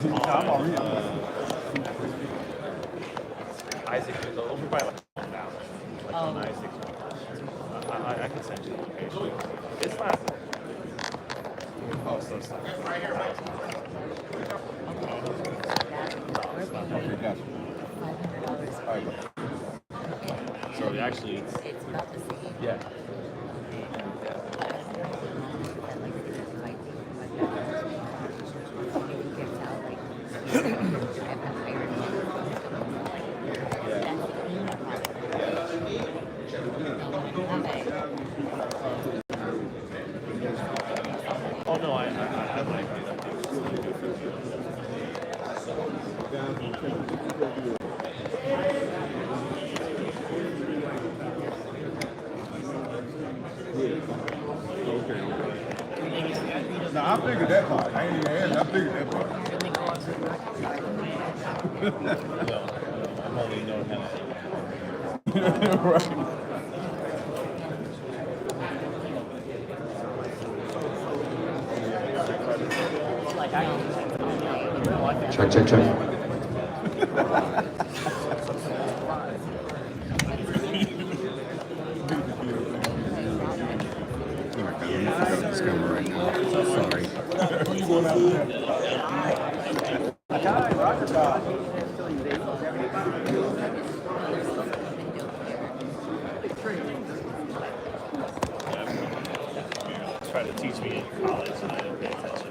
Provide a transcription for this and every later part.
Isaac is over by like 1,000. Like on Isaac. I can send you the location. It's not. Oh, so it's not. Right here, right. So actually, it's about the same. Yeah. Oh no, I like that. No, I figured that part. I ain't even had it. I figured that part. I'm only knowing how Right. Check. Right now. Sorry. try to teach me in college and I didn't pay attention.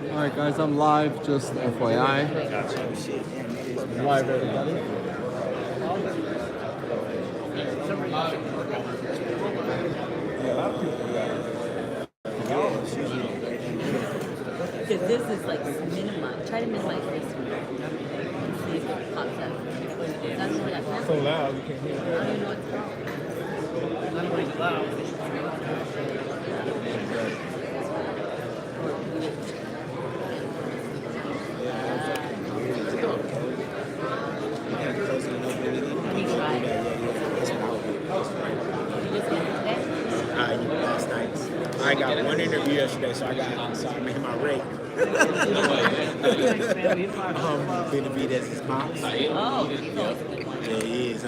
Alright guys, I'm live, just FYI. Live everybody. Because this is like minimize. Try to minimize this one. See if it pops up. That's what that's So loud, you can't hear it. I don't even know what's wrong. It's loud. Last night. I got one interview yesterday, so I made my rate. Benavidez' pops. Oh, he's always a good one. Yeah, he is.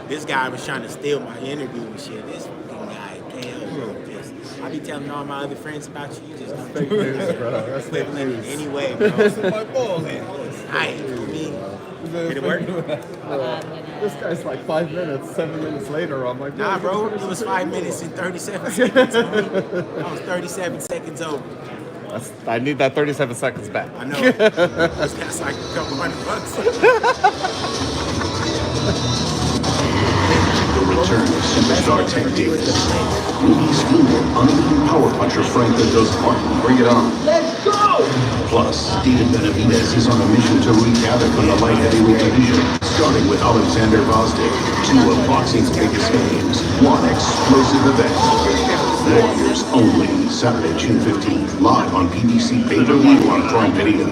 This guy was trying to steal my interview and shit. This fucking guy, I be telling all my other friends about you. You just don't Fake news, bro. That's fake news. Anyway, bro. My balls, man. Did it work? This guy's like 5 minutes, 7 minutes later. I'm like, Nah, bro, it was 5 minutes and 37 seconds. I was 37 seconds over. I need that 37 seconds back. I know. That's like a couple $100. The return of superstar Tank Davis. He's fueled unlimited power puncher Frank the Ghost Martin. Bring it on. Let's go! Plus, Steven Benavidez is on a mission to wreak havoc on the light heavyweight division, starting with Alexander Gvozdyk. 2 of boxing's biggest names, 1 explosive event. Warriors only, Saturday, June 15th, live on PBC pay-per-view on Prime Video.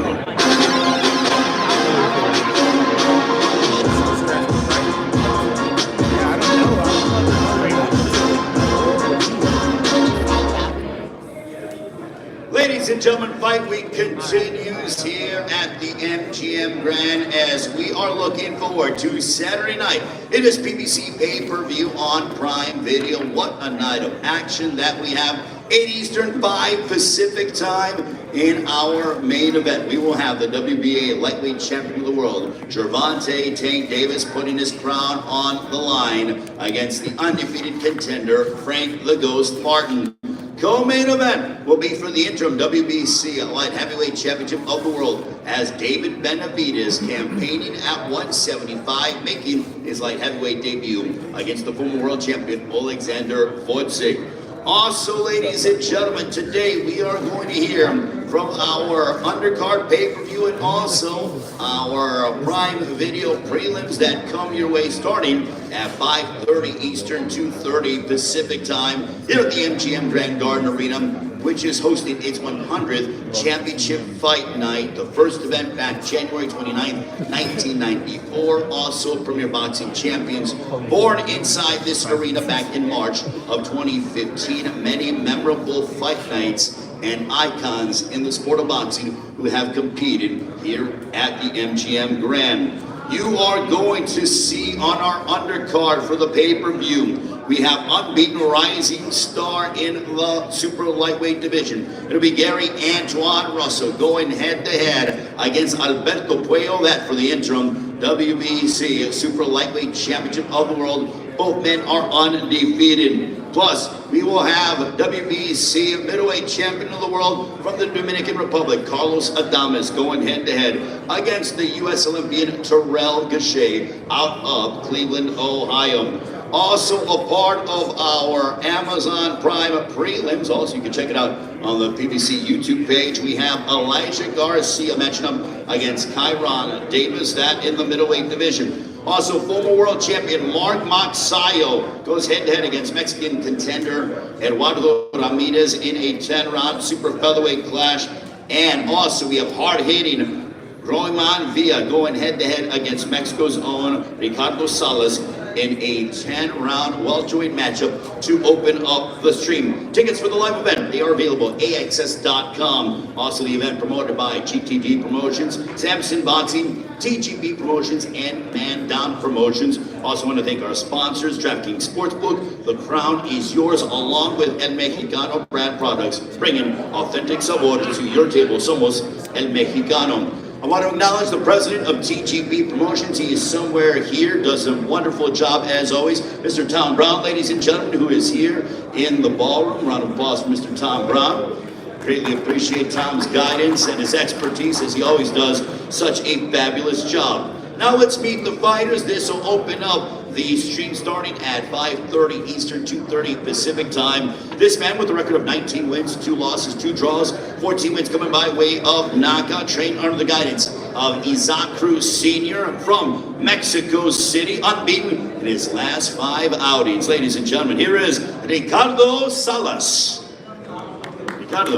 Ladies and gentlemen, Fight Week continues here at the MGM Grand as we are looking forward to Saturday night. It is PBC pay-per-view on Prime Video. What a night of action that we have. 8 Eastern, 5 Pacific time in our main event. We will have the WBA lightweight champion of the world, Gervonta Tank Davis, putting his crown on the line against the undefeated contender, Frank the Ghost Martin. Co-main event will be for the interim WBC Light Heavyweight Championship of the World as David Benavidez campaigning at 175, making his light heavyweight debut against the former world champion Alexander Gvozdyk. Also, ladies and gentlemen, today we are going to hear from our undercard pay-per-view and also our Prime Video prelims that come your way starting at 5:30 Eastern, 2:30 Pacific time here at the MGM Grand Garden Arena, which is hosting its 100th championship fight night. The first event back January 29th, 1994. Also Premier Boxing Champions born inside this arena back in March of 2015. Many memorable fight nights and icons in the sport of boxing who have competed here at the MGM Grand. You are going to see on our undercard for the pay-per-view, we have unbeaten rising star in the super lightweight division. It'll be Gary Antoine Russell going head-to-head against Alberto Puello, that for the interim WBC super lightweight championship of the world. Both men are undefeated. Plus, we will have WBC middleweight champion of the world from the Dominican Republic, Carlos Adames, going head-to-head against the U.S. Olympian Terrell Gausha out of Cleveland, Ohio. Also a part of our Amazon Prime prelims, also you can check it out on the PBC YouTube page. We have Elijah Garcia matching up against Kyron Davis, that in the middleweight division. Also, former world champion Mark Moxayo goes head-to-head against Mexican contender Eduardo Ramirez in a 10-round super featherweight clash. And also, we have hard-hitting Roman Villa going head-to-head against Mexico's own Ricardo Salas in a 10-round welterweight matchup to open up the stream. Tickets for the live event, they are available at AXS.com. Also, the event promoted by GTD Promotions, Samson Boxing, TGB Promotions, and Man Down Promotions. Also want to thank our sponsors, DraftKings Sportsbook. The crown is yours, along with El Mexicano brand products, bringing authentic sabor to your table. Somos El Mexicano. I want to acknowledge the president of TGB Promotions. He is somewhere here, does a wonderful job as always. Mr. Tom Brown, ladies and gentlemen, who is here in the ballroom. Round of applause for Mr. Tom Brown. Greatly appreciate Tom's guidance and his expertise, as he always does such a fabulous job. Now let's meet the fighters. This will open up the stream starting at 5:30 Eastern, 2:30 Pacific time. This man with a record of 19 wins, 2 losses, 2 draws, 14 wins coming by way of knockout, trained under the guidance of Isaac Cruz Sr. from Mexico City, unbeaten in his last 5 outings. Ladies and gentlemen, here is Ricardo Salas. Ricardo,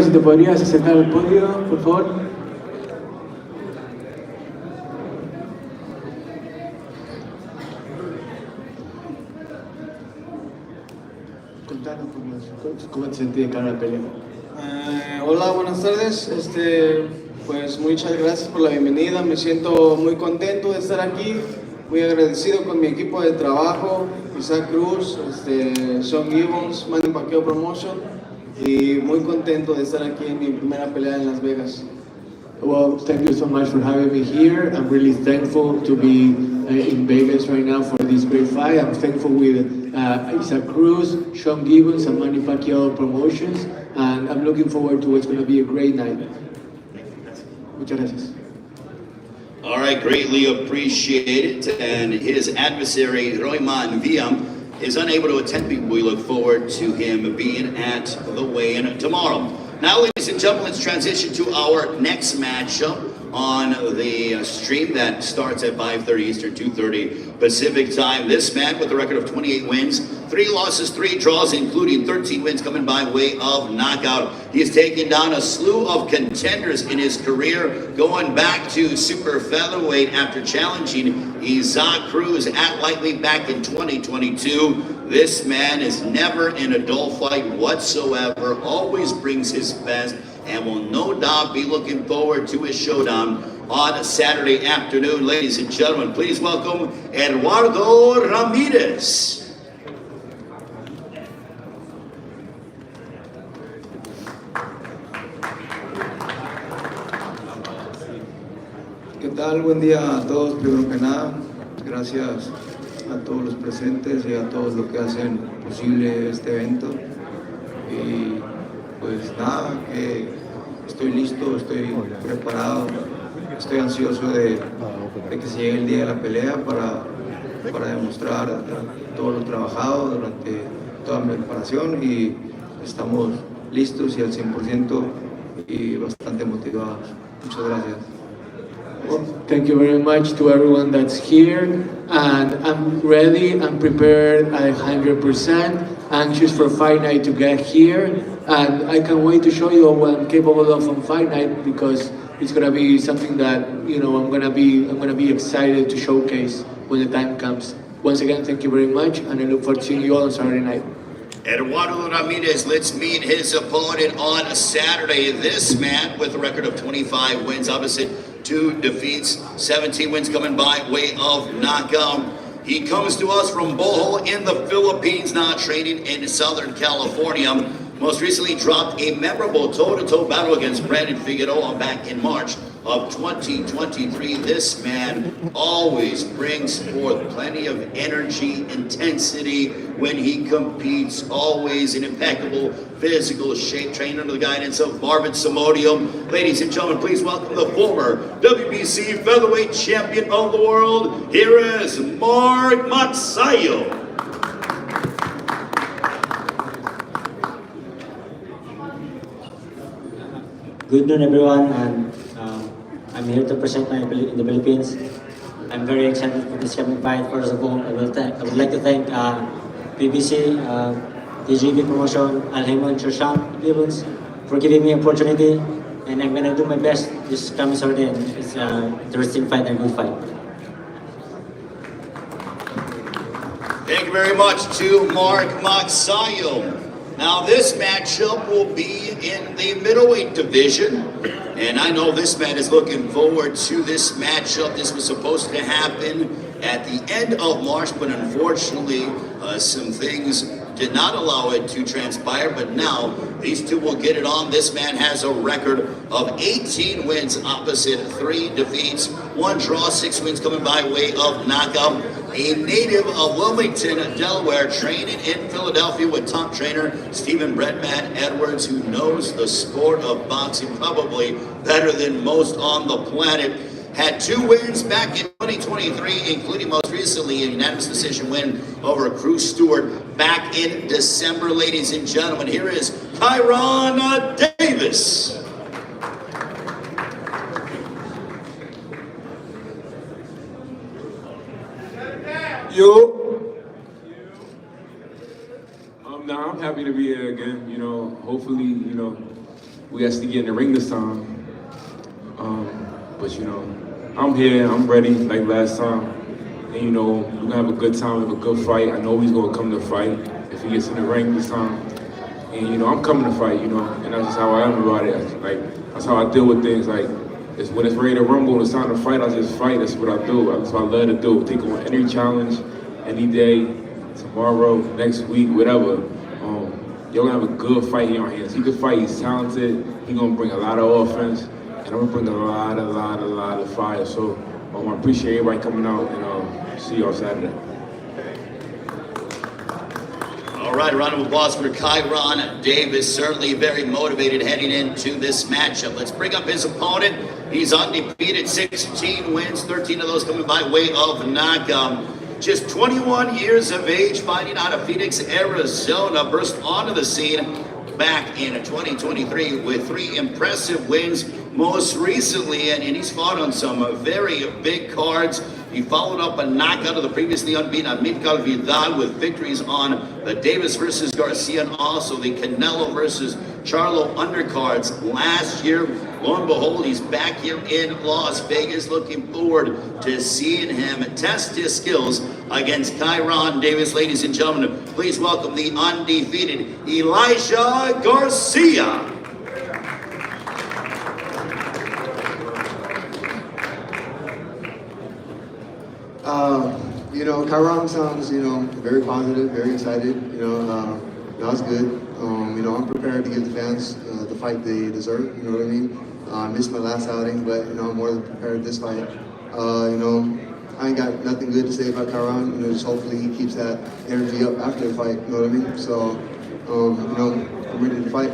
si te podrías acercar al podio, por favor. Contanos cómo te sentí de cara a la pelea. Hola, buenas tardes. Pues muchas gracias por la bienvenida. Me siento muy contento de estar aquí, muy agradecido con mi equipo de trabajo, Isaac Cruz, Sean Gibbons, Manny Pacquiao Promotion, y muy contento de estar aquí en mi primera pelea en Las Vegas. Well, thank you so much for having me here. I'm really thankful to be in Vegas right now for this great fight. I'm thankful with Isaac Cruz, Sean Gibbons, and Manny Pacquiao Promotions, and I'm looking forward to what's going to be a great night. Muchas gracias. All right, greatly appreciated. And his adversary, Roman Villa, is unable to attend. We look forward to him being at the weigh-in tomorrow. Now, ladies and gentlemen, let's transition to our next matchup on the stream that starts at 5:30 Eastern, 2:30 Pacific time. This man with a record of 28 wins, 3 losses, 3 draws, including 13 wins coming by way of knockout. He has taken down a slew of contenders in his career, going back to super featherweight after challenging Isaac Cruz at lightweight back in 2022. This man is never in a dull fight whatsoever, always brings his best, and will no doubt be looking forward to his showdown on Saturday afternoon. Ladies and gentlemen, please welcome Eduardo Ramirez. ¿Qué tal? Buen día a todos. Primero que nada, gracias a todos los presentes y a todos los que hacen posible este evento. y pues nada, que estoy listo, estoy preparado, estoy ansioso de que se llegue el día de la pelea para demostrar todo lo trabajado durante toda mi preparación y estamos listos y al 100% y bastante motivados. Muchas gracias. Well, thank you very much to everyone that's here, and I'm ready, I'm prepared at 100%, anxious for fight night to get here, and I can't wait to show you what I'm capable of on fight night because it's gonna be something that I'm gonna be excited to showcase when the time comes. Once again, thank you very much, and I look forward to seeing you all on Saturday night. Eduardo Ramirez, let's meet his opponent on Saturday. This man with a record of 25 wins, opposite 2 defeats, 17 wins coming by way of knockout. He comes to us from Bohol in the Philippines, now training in Southern California. Most recently dropped a memorable toe-to-toe battle against Brandon Figueroa back in March of 2023. This man always brings forth plenty of energy, intensity when he competes, always in impeccable physical shape, trained under the guidance of Marvin Samodio. Ladies and gentlemen, please welcome the former WBC featherweight champion of the world. Here is Mark Matsayo. Good noon, everyone, and I'm here to present in the Philippines. I'm very excited for this coming fight. First of all, I would like to thank BBC, TGV Promotion, Alhemo and Shoshan Gibbons for giving me opportunity, and I'm gonna do my best this coming Saturday. It's an interesting fight and a good fight. Thank you very much to Mark Matsayo. Now this matchup will be in the middleweight division, and I know this man is looking forward to this matchup. This was supposed to happen at the end of March, but unfortunately some things did not allow it to transpire, but now these two will get it on. This man has a record of 18 wins opposite 3 defeats, 1 draw, 6 wins coming by way of knockout. A native of Wilmington, Delaware, training in Philadelphia with top trainer Stephen Breadman Edwards, who knows the sport of boxing probably better than most on the planet. Had 2 wins back in 2023, including most recently a unanimous decision win over Cruz Stewart back in December. Ladies and gentlemen, here is Kyron Davis. Yo. Now I'm happy to be here again. Hopefully, we actually get in the ring this time. But I'm here, I'm ready like last time. And we're gonna have a good time, have a good fight. I know he's gonna come to fight if he gets in the ring this time. And I'm coming to fight, and that's just how I am about it. That's how I deal with things. It's when it's ready to rumble, it's time to fight, I just fight. That's what I do. That's what I love to do. Take on any challenge, any day, tomorrow, next week, whatever. You're gonna have a good fight in your hands. He can fight, he's talented, he's gonna bring a lot of offense, and I'm gonna bring a lot of fire. So I appreciate everybody coming out, and see you on Saturday. All right, a round of applause for Kyron Davis. Certainly very motivated heading into this matchup. Let's bring up his opponent. He's undefeated, 16 wins, 13 of those coming by way of knockout. Just 21 years of age, fighting out of Phoenix, Arizona. Burst onto the scene back in 2023 with 3 impressive wins most recently, and he's fought on some very big cards. He followed up a knockout of the previously unbeaten Amilcar Vidal with victories on the Davis versus Garcia and also the Canelo versus Charlo undercards last year. Lo and behold, he's back here in Las Vegas. Looking forward to seeing him test his skills against Kyron Davis. Ladies and gentlemen, please welcome the undefeated Elijah Garcia. Kyron sounds, very positive, very excited. That's good. I'm prepared to give the fans the fight they deserve. You know what I mean? I missed my last outing, but I'm more than prepared this fight. I ain't got nothing good to say about Kyron. Just hopefully he keeps that energy up after the fight. You know what I mean? So, I'm ready to fight.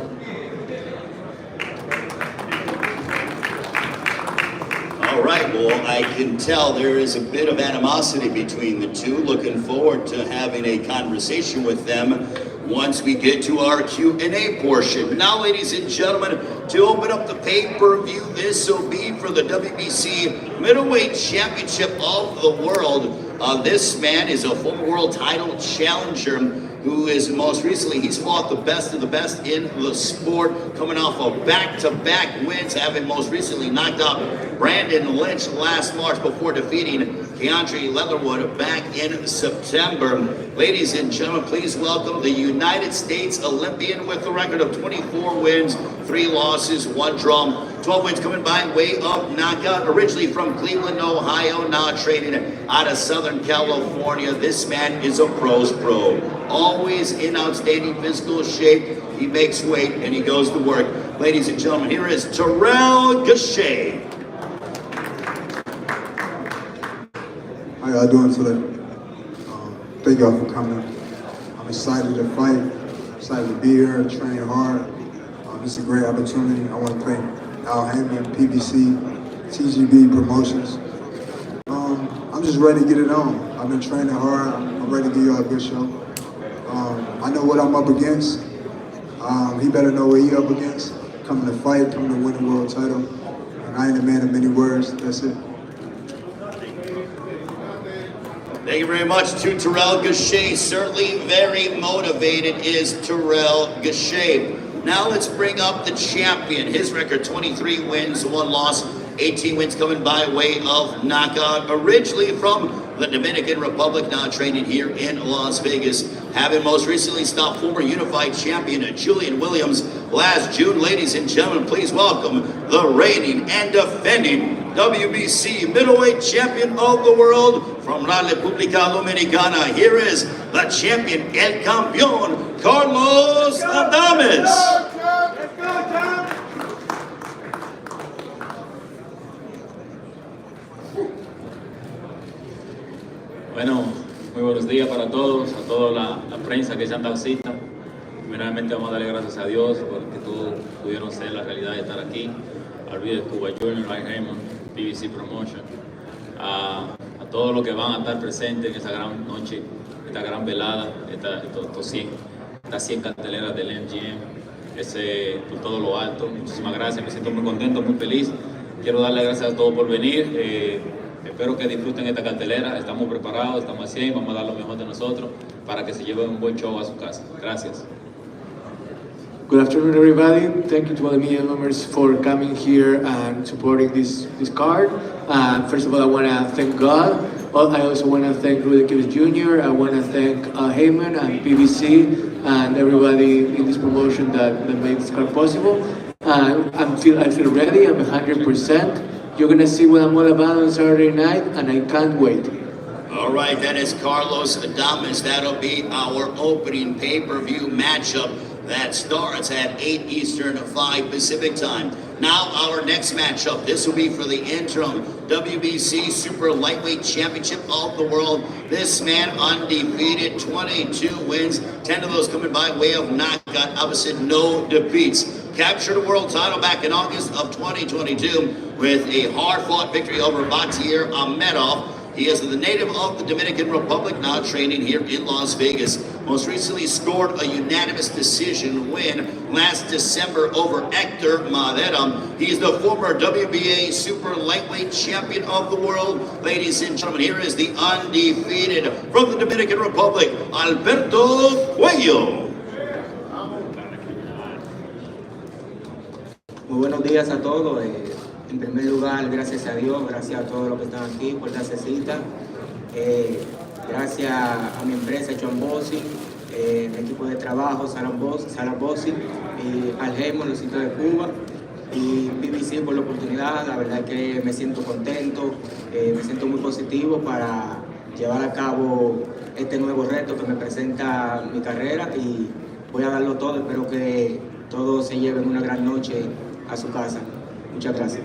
All right, well, I can tell there is a bit of animosity between the two. Looking forward to having a conversation with them once we get to our Q&A portion. But now, ladies and gentlemen, to open up the pay-per-view, this will be for the WBC Middleweight Championship of the World. This man is a former world title challenger who is most recently, he's fought the best of the best in the sport, coming off of back-to-back wins, having most recently knocked out Brandon Lynch last March before defeating Keandre Leatherwood back in September. Ladies and gentlemen, please welcome the United States Olympian with a record of 24 wins, 3 losses, 1 draw, 12 wins coming by way of knockout. Originally from Cleveland, Ohio, now training out of Southern California. This man is a pro's pro. Always in outstanding physical shape. He makes weight and he goes to work. Ladies and gentlemen, here is Terrell Gausha. How y'all doing today? Thank y'all for coming. I'm excited to fight, excited to be here, train hard. It's a great opportunity. I want to thank Al Heyman, PBC, TGB Promotions. I'm just ready to get it on. I've been training hard. I'm ready to give y'all a good show. I know what I'm up against. He better know what he up against. Coming to fight, coming to win the world title. And I ain't a man of many words. That's it. Thank you very much to Terrell Gausha. Certainly very motivated is Terrell Gausha. Now let's bring up the champion. His record, 23 wins, 1 loss, 18 wins coming by way of knockout. Originally from the Dominican Republic, now training here in Las Vegas. Having most recently stopped former unified champion Julian Williams last June. Ladies and gentlemen, please welcome the reigning and defending WBC middleweight champion of the world from La República Dominicana. Here is the champion, El Campeón, Carlos Adames. Bueno, muy buenos días para todos, a toda la prensa que se han dado cita. Primeramente vamos a darle gracias a Dios porque todos pudieron ser la realidad de estar aquí. Al video de Cuba Junior, Al Heyman, PBC Promotion, a todos los que van a estar presentes en esta gran noche, esta gran velada, estas 100 carteleras del MGM, por todo lo alto. Muchísimas gracias, me siento muy contento, muy feliz. Quiero darle gracias a todos por venir. Espero que disfruten esta cartelera. Estamos preparados, estamos a 100, vamos a dar lo mejor de nosotros para que se lleven un buen show a su casa. Gracias. Good afternoon, everybody. Thank you to all the media members for coming here and supporting this card. First of all, I want to thank God. I also want to thank Rudy Kibbs Jr. I want to thank Al Heyman and PBC and everybody in this promotion that made this card possible. I feel ready. I'm 100%. You're going to see what I'm all about on Saturday night, and I can't wait. All right, that is Carlos Adames. That'll be our opening pay-per-view matchup that starts at 8 Eastern, 5 Pacific time. Now our next matchup, this will be for the interim WBC Super Lightweight Championship of the World. This man undefeated, 22 wins, 10 of those coming by way of knockout, opposite no defeats. Captured a world title back in August of 2022 with a hard-fought victory over Batir Ahmedov. He is the native of the Dominican Republic, now training here in Las Vegas. Most recently scored a unanimous decision win last December over Hector Madera. He's the former WBA Super Lightweight Champion of the World. Ladies and gentlemen, here is the undefeated from the Dominican Republic, Alberto Cuello. Muy buenos días a todos. En primer lugar, gracias a Dios, gracias a todos los que están aquí por darse cita. Gracias a mi empresa, John Bossi, mi equipo de trabajo, Sara Bossi, y Al Heyman, los sitios de Cuba, y PBC por la oportunidad. La verdad que me siento contento, me siento muy positivo para llevar a cabo este nuevo reto que me presenta mi carrera y voy a darlo todo. Espero que todos se lleven una gran noche a su casa. Muchas gracias.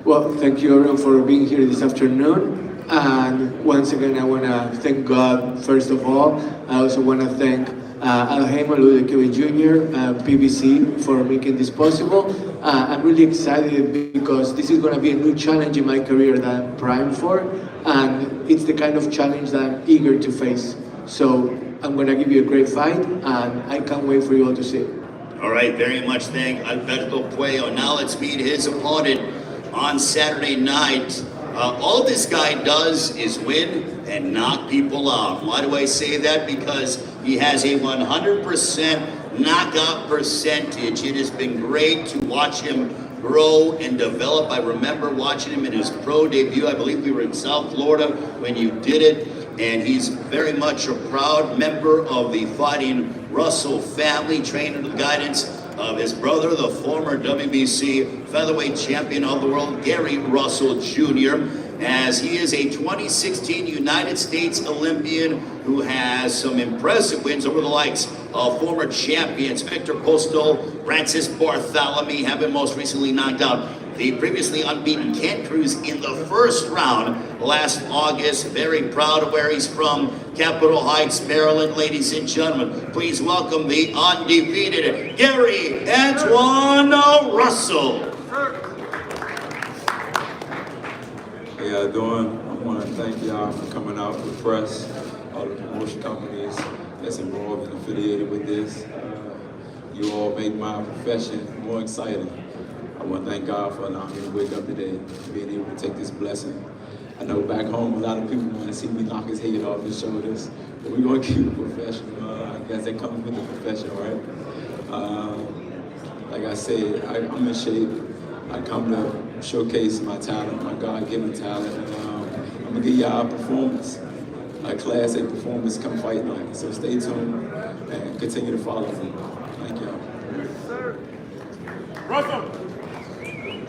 Well, thank you everyone for being here this afternoon. And once again, I want to thank God, first of all. I also want to thank Alheimo, Ludwig Jr., PBC for making this possible. I'm really excited because this is going to be a new challenge in my career that I'm primed for, and it's the kind of challenge that I'm eager to face. So I'm going to give you a great fight, and I can't wait for you all to see it. All right, very much thank Alberto Puello. Now let's meet his opponent on Saturday night. All this guy does is win and knock people out. Why do I say that? Because he has a 100% knockout percentage. It has been great to watch him grow and develop. I remember watching him in his pro debut. I believe we were in South Florida when you did it. And he's very much a proud member of the Fighting Russell family, trained under the guidance of his brother, the former WBC featherweight champion of the world, Gary Russell Jr., as he is a 2016 United States Olympian who has some impressive wins over the likes of former champions Victor Postol, Francis Bartholomew, having most recently knocked out the previously unbeaten Ken Cruz in the first round last August. Very proud of where he's from, Capitol Heights, Maryland. Ladies and gentlemen, please welcome the undefeated Gary Antoine Russell. How y'all doing? I want to thank y'all for coming out, the press, all the promotion companies that's involved and affiliated with this. You all make my profession more exciting. I want to thank God for allowing me to wake up today, being able to take this blessing. I know back home a lot of people want to see me knock his head off his shoulders, but we're going to keep it professional. I guess that comes with the profession, right? Like I said, I'm in shape. I come to showcase my talent, my God-given talent, and I'm going to give y'all a performance, a Class A performance come fight night. So stay tuned and continue to follow me. Thank y'all. Russell.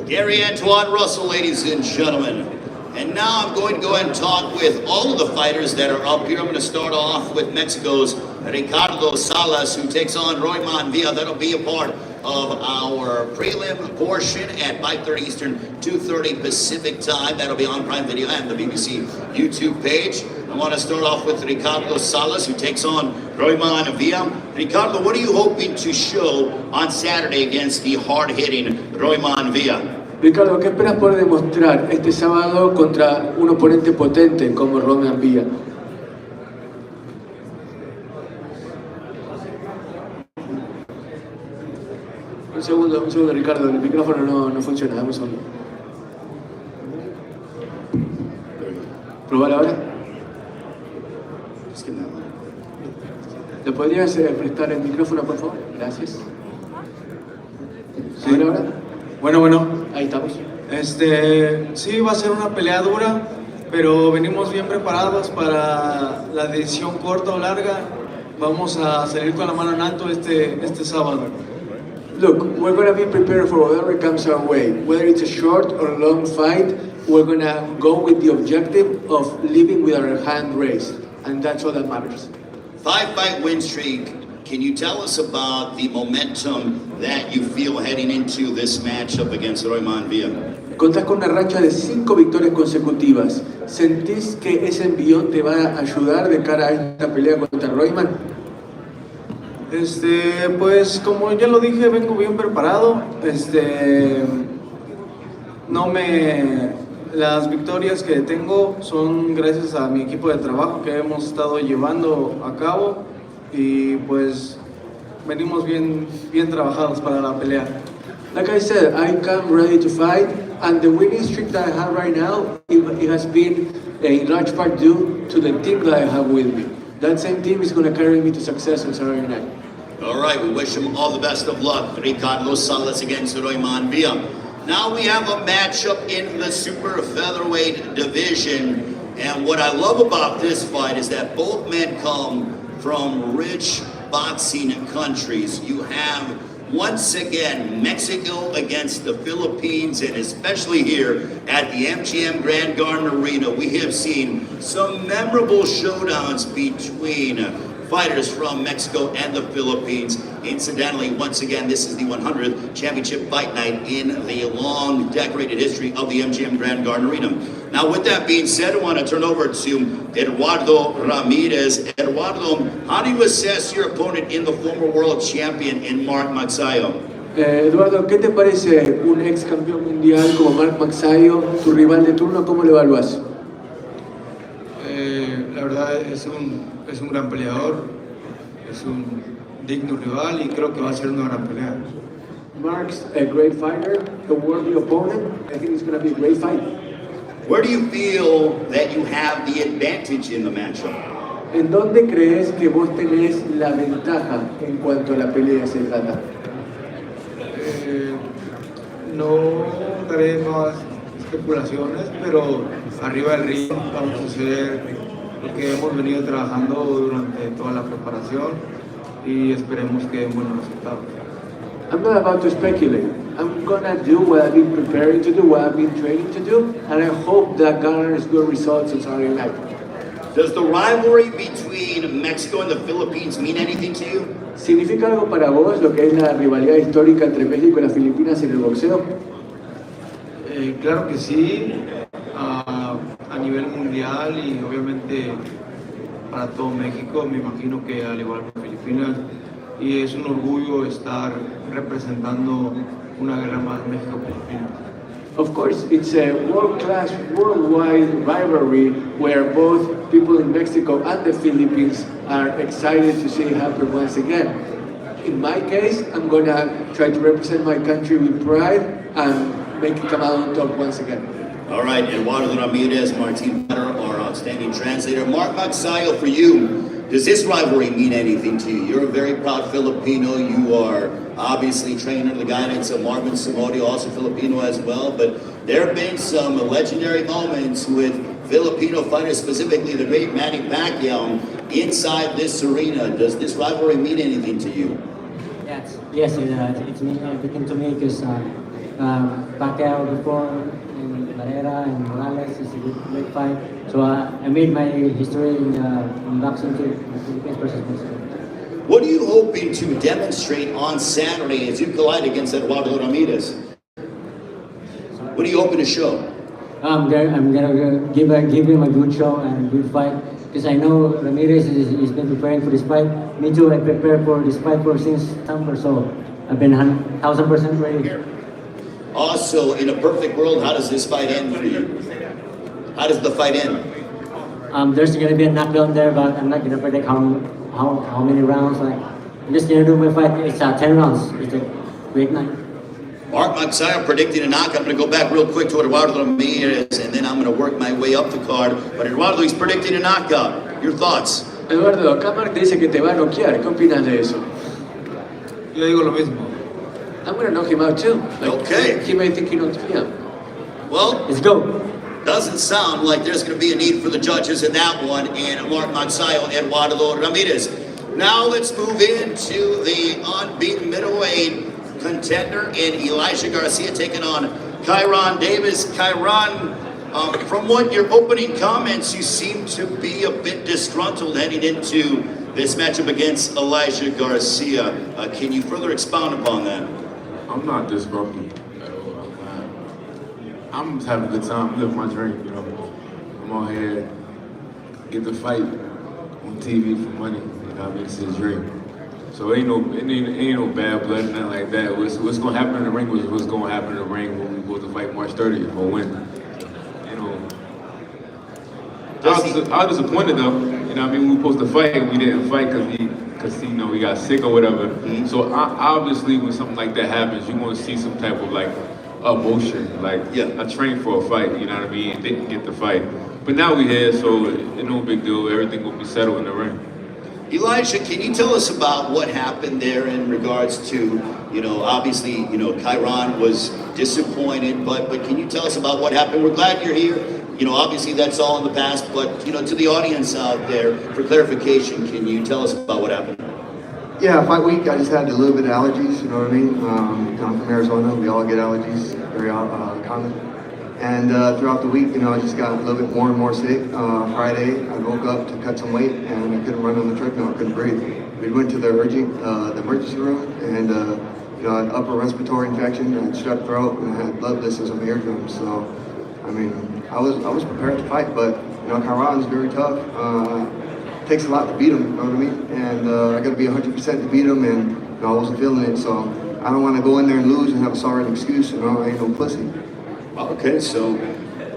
Gary Antoine Russell, ladies and gentlemen. And now I'm going to go ahead and talk with all of the fighters that are up here. I'm going to start off with Mexico's Ricardo Salas, who takes on Royman Villa. That'll be a part of our prelim portion at 5:30 Eastern, 2:30 Pacific time. That'll be on Prime Video and the BBC YouTube page. I want to start off with Ricardo Salas, who takes on Royman Villa. Ricardo, what are you hoping to show on Saturday against the hard-hitting Royman Villa? Ricardo, ¿qué esperas poder demostrar este sábado contra un oponente potente como Royman Villa? Un segundo, Ricardo, el micrófono no funciona, dame un segundo. ¿Probar ahora? ¿Le podrías prestar el micrófono, por favor? Gracias. Sí. ¿Ahora? Bueno. Ahí estamos. Sí, va a ser una pelea dura, pero venimos bien preparados para la decisión corta o larga. Vamos a salir con la mano en alto este sábado. Look, we're going to be prepared for whatever comes our way. Whether it's a short or long fight, we're going to go with the objective of living with our hand raised. And that's all that matters. 5-fight win streak. Can you tell us about the momentum that you feel heading into this matchup against Royman Villa? Contás con una racha de 5 victorias consecutivas. ¿Sentís que ese envión te va a ayudar de cara a esta pelea contra Royman? Pues como ya lo dije, vengo bien preparado. Las victorias que tengo son gracias a mi equipo de trabajo que hemos estado llevando a cabo y pues venimos bien trabajados para la pelea. Like I said, I come ready to fight, and the winning streak that I have right now, it has been in large part due to the team that I have with me. That same team is going to carry me to success on Saturday night. All right, we wish him all the best of luck. Ricardo Salas against Royman Villa. Now we have a matchup in the super featherweight division. And what I love about this fight is that both men come from rich boxing countries. You have, once again, Mexico against the Philippines, and especially here at the MGM Grand Garden Arena, we have seen some memorable showdowns between fighters from Mexico and the Philippines. Incidentally, once again, this is the 100th championship fight night in the long decorated history of the MGM Grand Garden Arena. Now, with that being said, I want to turn over to Eduardo Ramirez. Eduardo, how do you assess your opponent in the former world champion in Mark Magsayo? Eduardo, ¿qué te parece un ex campeón mundial como Mark Magsayo, tu rival de turno? ¿Cómo lo evalúas? La verdad es un gran peleador, es un digno rival y creo que va a ser una gran pelea. Mark's a great fighter, a worthy opponent. I think it's going to be a great fight. Where do you feel that you have the advantage in the matchup? ¿En dónde crees que vos tenés la ventaja en cuanto a la pelea se trata? No daré más especulaciones, pero arriba del ring vamos a hacer lo que hemos venido trabajando durante toda la preparación y esperemos que den buenos resultados. I'm not about to speculate. I'm gonna do what I've been preparing to do, what I've been training to do, and I hope that garners good results on Saturday night. Does the rivalry between Mexico and the Philippines mean anything to you? ¿Significa algo para vos lo que es la rivalidad histórica entre México y las Filipinas en el boxeo? Claro que sí, a nivel mundial y obviamente para todo México, me imagino que al igual que Filipinas, y es un orgullo estar representando una guerra más México-Filipinas. Of course, it's a world-class, worldwide rivalry where both people in Mexico and the Philippines are excited to see it happen once again. In my case, I'm gonna try to represent my country with pride and make it come out on top once again. All right, Eduardo Ramirez, Martin Better, our outstanding translator. Mark Magsayo, for you, does this rivalry mean anything to you? You're a very proud Filipino. You are obviously trained under the guidance of Marvin Samodio, also Filipino as well. But there have been some legendary moments with Filipino fighters, specifically the great Manny Pacquiao, inside this arena. Does this rivalry mean anything to you? Yes, it means everything to me because Pacquiao before and Barrera and Morales is a great fight. So I made my history in boxing to Philippines versus Mexico. What are you hoping to demonstrate on Saturday as you collide against Eduardo Ramirez? What are you hoping to show? I'm gonna give him a good show and a good fight because I know Ramirez has been preparing for this fight. Me too. I prepared for this fight since September, so I've been 1,000% ready. Also, in a perfect world, how does this fight end for you? How does the fight end? There's gonna be a knockdown there, but I'm not gonna predict how many rounds. Like, I'm just gonna do my fight. It's 10 rounds. It's a great night. Mark Magsayo predicting a knockout. I'm going to go back real quick to Eduardo Ramirez, and then I'm going to work my way up the card. But Eduardo, he's predicting a knockout. Your thoughts? Eduardo, acá Mark dice que te va a noquear. ¿Qué opinas de eso? Yo digo lo mismo. I'm going to knock him out too. Okay. He may think he knocked me out. Well, let's go. Doesn't sound like there's going to be a need for the judges in that one. And Mark Magsayo and Eduardo Ramirez. Now let's move into the unbeaten middleweight contender in Elijah Garcia taking on Kyron Davis. Kyron, from what your opening comments, you seem to be a bit disgruntled heading into this matchup against Elijah Garcia. Can you further expound upon that? I'm not disgruntled at all. I'm just having a good time, living my dream, you know. I'm out here, get to fight on TV for money, you know what I mean? It's a dream. So ain't no bad blood, nothing like that. What's gonna happen in the ring was what's gonna happen in the ring when we go to fight March 30th or win. You know, I was disappointed though. You know what I mean? We were supposed to fight and we didn't fight because you know we got sick or whatever. Mm-hmm. So obviously when something like that happens, you want to see some type of like emotion. Like I trained for a fight, you know what I mean? And didn't get the fight. But now we here, so it's no big deal. Everything will be settled in the ring. Elijah, can you tell us about what happened there in regards to, you know, obviously, you know, Kyron was disappointed, but can you tell us about what happened? We're glad you're here. You know, obviously that's all in the past, but, you know, to the audience out there, for clarification, can you tell us about what happened? Yeah, fight week, I just had a little bit of allergies, you know what I mean? I'm from Arizona, we all get allergies, very common. And throughout the week, you know, I just got a little bit more and more sick. Friday, I woke up to cut some weight, and I couldn't run on the treadmill. I couldn't breathe. We went to the emergency room, and you know, I had upper respiratory infection, I had strep throat, and I had blood blisters on my eardrums. So I mean, I was prepared to fight, but you know, Kairon's very tough. Takes a lot to beat him, you know what I mean? And I got to be 100% to beat him, and you know, I wasn't feeling it, so I don't want to go in there and lose and have a sorry excuse. You know, I ain't no pussy. Okay, so,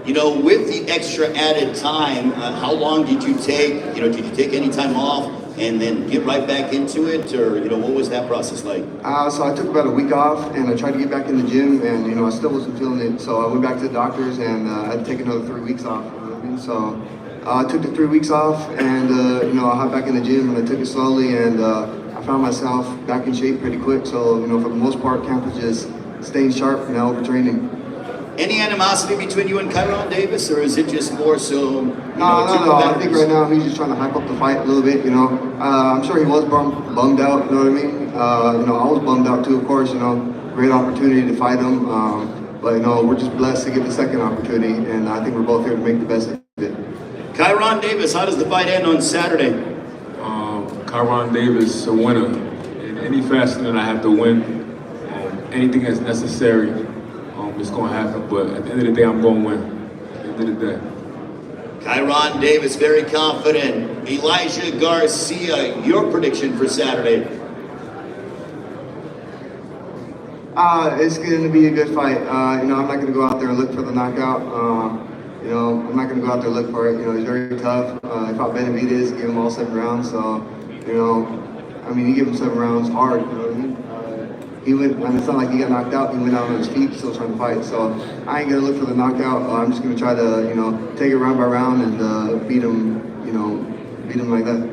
you know, with the extra added time, how long did you take? You know, did you take any time off and then get right back into it, or you know, what was that process like? So I took about a week off, and I tried to get back in the gym, and you know, I still wasn't feeling it. So I went back to the doctors, and I had to take another 3 weeks off. You know what I mean? So I took the 3 weeks off, and you know, I hopped back in the gym, and I took it slowly, and I found myself back in shape pretty quick. So you know, for the most part, camp was just staying sharp and overtraining. Any animosity between you and Kairon Davis, or is it just more so? No. I think right now he's just trying to hype up the fight a little bit. You know, I'm sure he was bummed out. You know what I mean? You know, I was bummed out too, of course. You know, great opportunity to fight him, but you know, we're just blessed to get the second opportunity, and I think we're both here to make the best of it. Kairon Davis, how does the fight end on Saturday? Kairon Davis, a winner. In any fashion that I have to win, anything that's necessary. It's going to happen, but at the end of the day, I'm going to win. At the end of the day. Kairon Davis, very confident. Elijah Garcia, your prediction for Saturday? It's going to be a good fight. You know, I'm not going to go out there and look for the knockout. You know, I'm not going to go out there and look for it. You know, he's very tough. He fought Benavidez, gave him all 7 rounds. So, you know, I mean, he gave him 7 rounds hard. You know what I mean? He went, I mean, it's not like he got knocked out. He went out on his feet, still trying to fight. So I ain't gonna look for the knockout. I'm just gonna try to, you know, take it round by round and beat him, you know, beat him like that.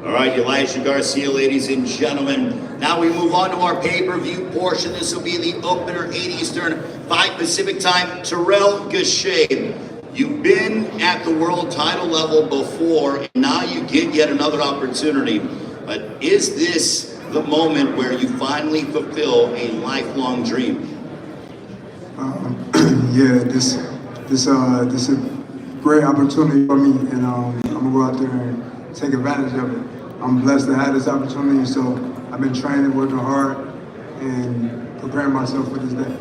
All right, Elijah Garcia, ladies and gentlemen. Now we move on to our pay-per-view portion. This will be the opener, 8 Eastern, 5 Pacific time. Terrell Gausha. You've been at the world title level before, and now you get yet another opportunity. But is this the moment where you finally fulfill a lifelong dream? Yeah, this is a great opportunity for me, and I'm gonna go out there and take advantage of it. I'm blessed to have this opportunity, so I've been training, working hard, and preparing myself for this day.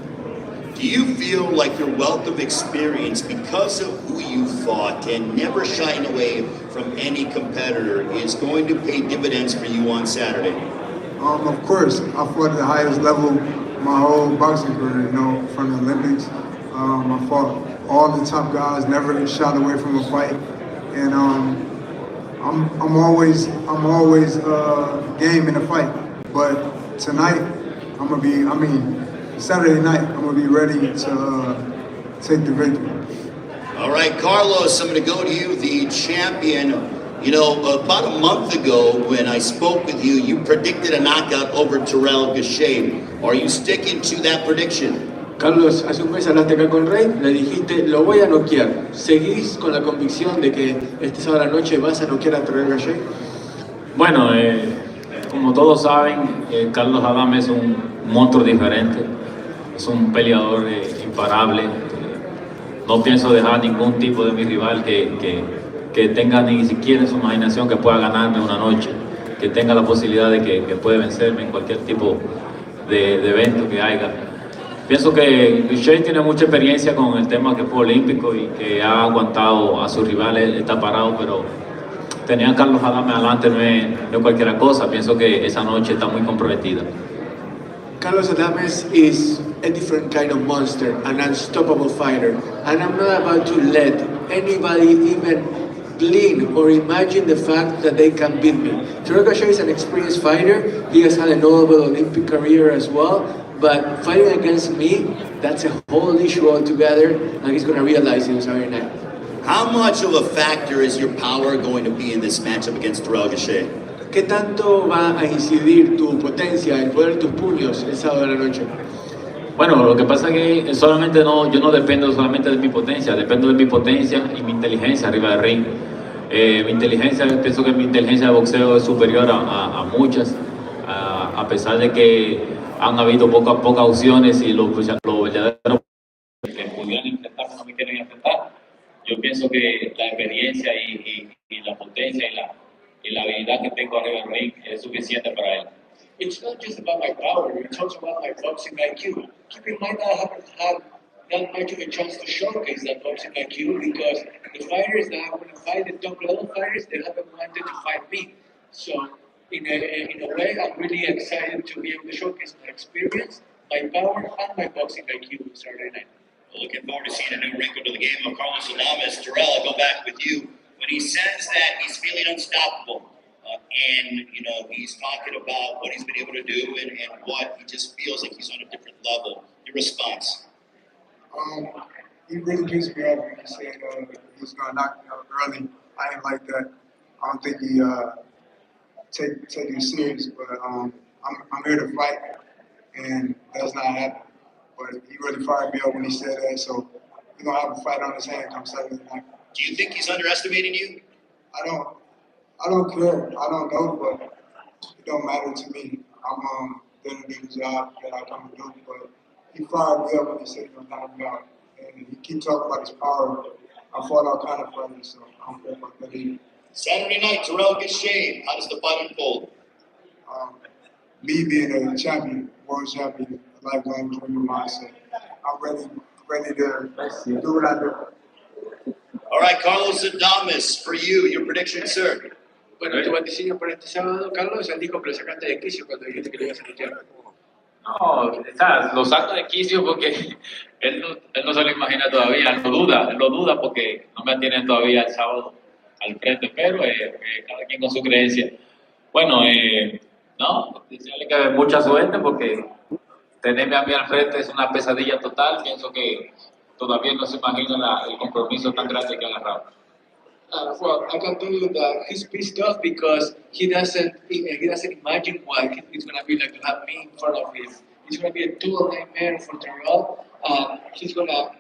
Do you feel like your wealth of experience, because of who you fought and never shying away from any competitor, is going to pay dividends for you on Saturday? Of course, I fought at the highest level my whole boxing career, you know, from the Olympics. I fought all the top guys, never shot away from a fight, and I'm always game in a fight. But tonight, Saturday night, I'm gonna be ready to take the victory. All right, Carlos, I'm going to go to you, the champion. You know, about a month ago when I spoke with you, you predicted a knockout over Terrell Gausha. Are you sticking to that prediction? Carlos, hace un mes hablaste acá con Rey, le dijiste, lo voy a noquear. ¿Seguís con la convicción de que este sábado a la noche vas a noquear a Terrell Gausha? Bueno, como todos saben, Carlos Adame es un monstruo diferente. Es un peleador imparable. No pienso dejar ningún tipo de mi rival que tenga ni siquiera en su imaginación que pueda ganarme una noche, que tenga la posibilidad de que puede vencerme en cualquier tipo de evento que haya. Pienso que Gausha tiene mucha experiencia con el tema que fue olímpico y que ha aguantado a sus rivales, está parado, pero tener a Carlos Adame adelante no es cualquier cosa. Pienso que esa noche está muy comprometida. Carlos Adames is a different kind of monster, an unstoppable fighter, and I'm not about to let anybody even glean or imagine the fact that they can beat me. Terrell Gausha is an experienced fighter. He has had a notable Olympic career as well, but fighting against me, that's a whole issue altogether, and he's going to realize it on Saturday night. How much of a factor is your power going to be in this matchup against Terrell Gausha? ¿Qué tanto va a incidir tu potencia, el poder de tus puños el sábado de la noche? Bueno, lo que pasa es que yo no dependo solamente de mi potencia, dependo de mi potencia y mi inteligencia arriba del ring. Pienso que mi inteligencia de boxeo es superior a muchas, a pesar de que han habido pocas opciones y los verdaderos que pudieran enfrentarme no me quieren enfrentar. Yo pienso que la experiencia y la potencia y la habilidad que tengo arriba del ring es suficiente para él. It's not just about my power, it's also about my boxing IQ. Keep in mind that I haven't had that much of a chance to showcase that boxing IQ because the fighters that I want to fight, the top level fighters, they haven't wanted to fight me. So in a way, I'm really excited to be able to showcase my experience, my power, and my boxing IQ Saturday night. Well, looking forward to seeing a new wrinkle to the game of Carlos Adames. Terrell, I'll go back with you. When he says that he's feeling unstoppable, and he's talking about what he's been able to do and what he just feels like he's on a different level. Your response? He really pissed me off when he said he was gonna knock me out early. I ain't like that. I don't think he take it serious. But I'm here to fight, and that's not happening. But he really fired me up when he said that. So we're gonna have a fight on his hand come Saturday night. Do you think he's underestimating you? I don't care. I don't know, but it don't matter to me. I'm there to do the job that I come to do. But he fired me up when he said he was knock me out. And he keep talking about his power. I fought all kind of fighters, so I don't care about that either. Saturday night, Terrell gets shaved. How does the fight unfold? Me being a champion, world champion, a lifelong dream of mine, so I'm ready to do what I do. All right, Carlos Adames, for you, your prediction, sir. Bueno, tu vaticinio para este sábado, Carlos, él dijo que lo sacaste de quicio cuando dijiste que le ibas a luchar. No, o sea, lo saco de quicio porque él no se lo imagina todavía, lo duda porque no me tienen todavía el sábado al frente, pero cada quien con su creencia. Bueno, no, desearle que mucha suerte porque tenerme a mí al frente es una pesadilla total. Pienso que todavía no se imagina el compromiso tan grande que ha agarrado. Well, I can tell you that he's pissed off because he doesn't imagine what it's gonna be like to have me in front of him. It's gonna be a total nightmare for Terrell, and he's gonna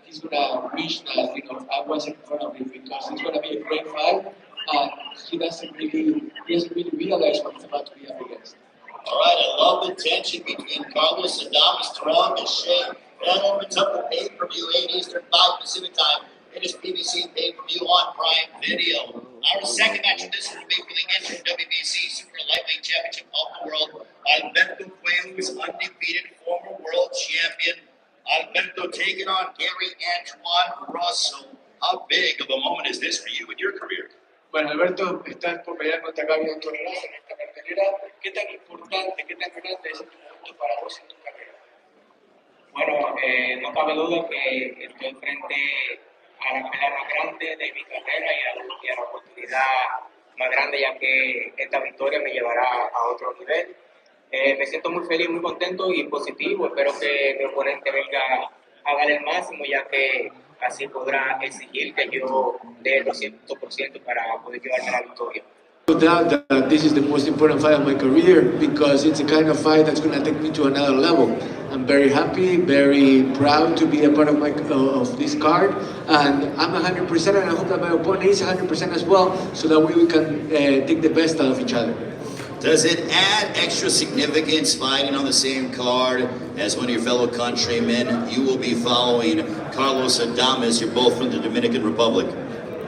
wish that I wasn't in front of him because it's gonna be a great fight, and he doesn't really realize what he's about to be up against. All right, I love the tension between Carlos Adames, Terrell Gausha. That opens up the pay-per-view, 8 Eastern, 5 Pacific time. It is PBC pay-per-view on Prime Video. Our second match of this will be for the interim WBC Super Lightweight Championship of the World. Alberto Cuevas, undefeated former world champion. Alberto taking on Gary Antoine Russell. How big of a moment is this for you in your career? Bueno, Alberto, estás por pelear contra Gary Antoine Russell en esta cartelera. ¿Qué tan importante, qué tan grande es este momento para vos en tu carrera? Bueno, no cabe duda que estoy frente a la pelea más grande de mi carrera y a la oportunidad más grande, ya que esta victoria me llevará a otro nivel. Me siento muy feliz, muy contento y positivo. Espero que mi oponente venga a dar el máximo, ya que así podrá exigir que yo dé el 200% para poder llevarme la victoria. No doubt that this is the most important fight of my career because it's the kind of fight that's going to take me to another level. I'm very happy, very proud to be a part of this card, and I'm 100%, and I hope that my opponent is 100% as well, so that way we can take the best out of each other. Does it add extra significance fighting on the same card as one of your fellow countrymen? You will be following Carlos Adames. You're both from the Dominican Republic.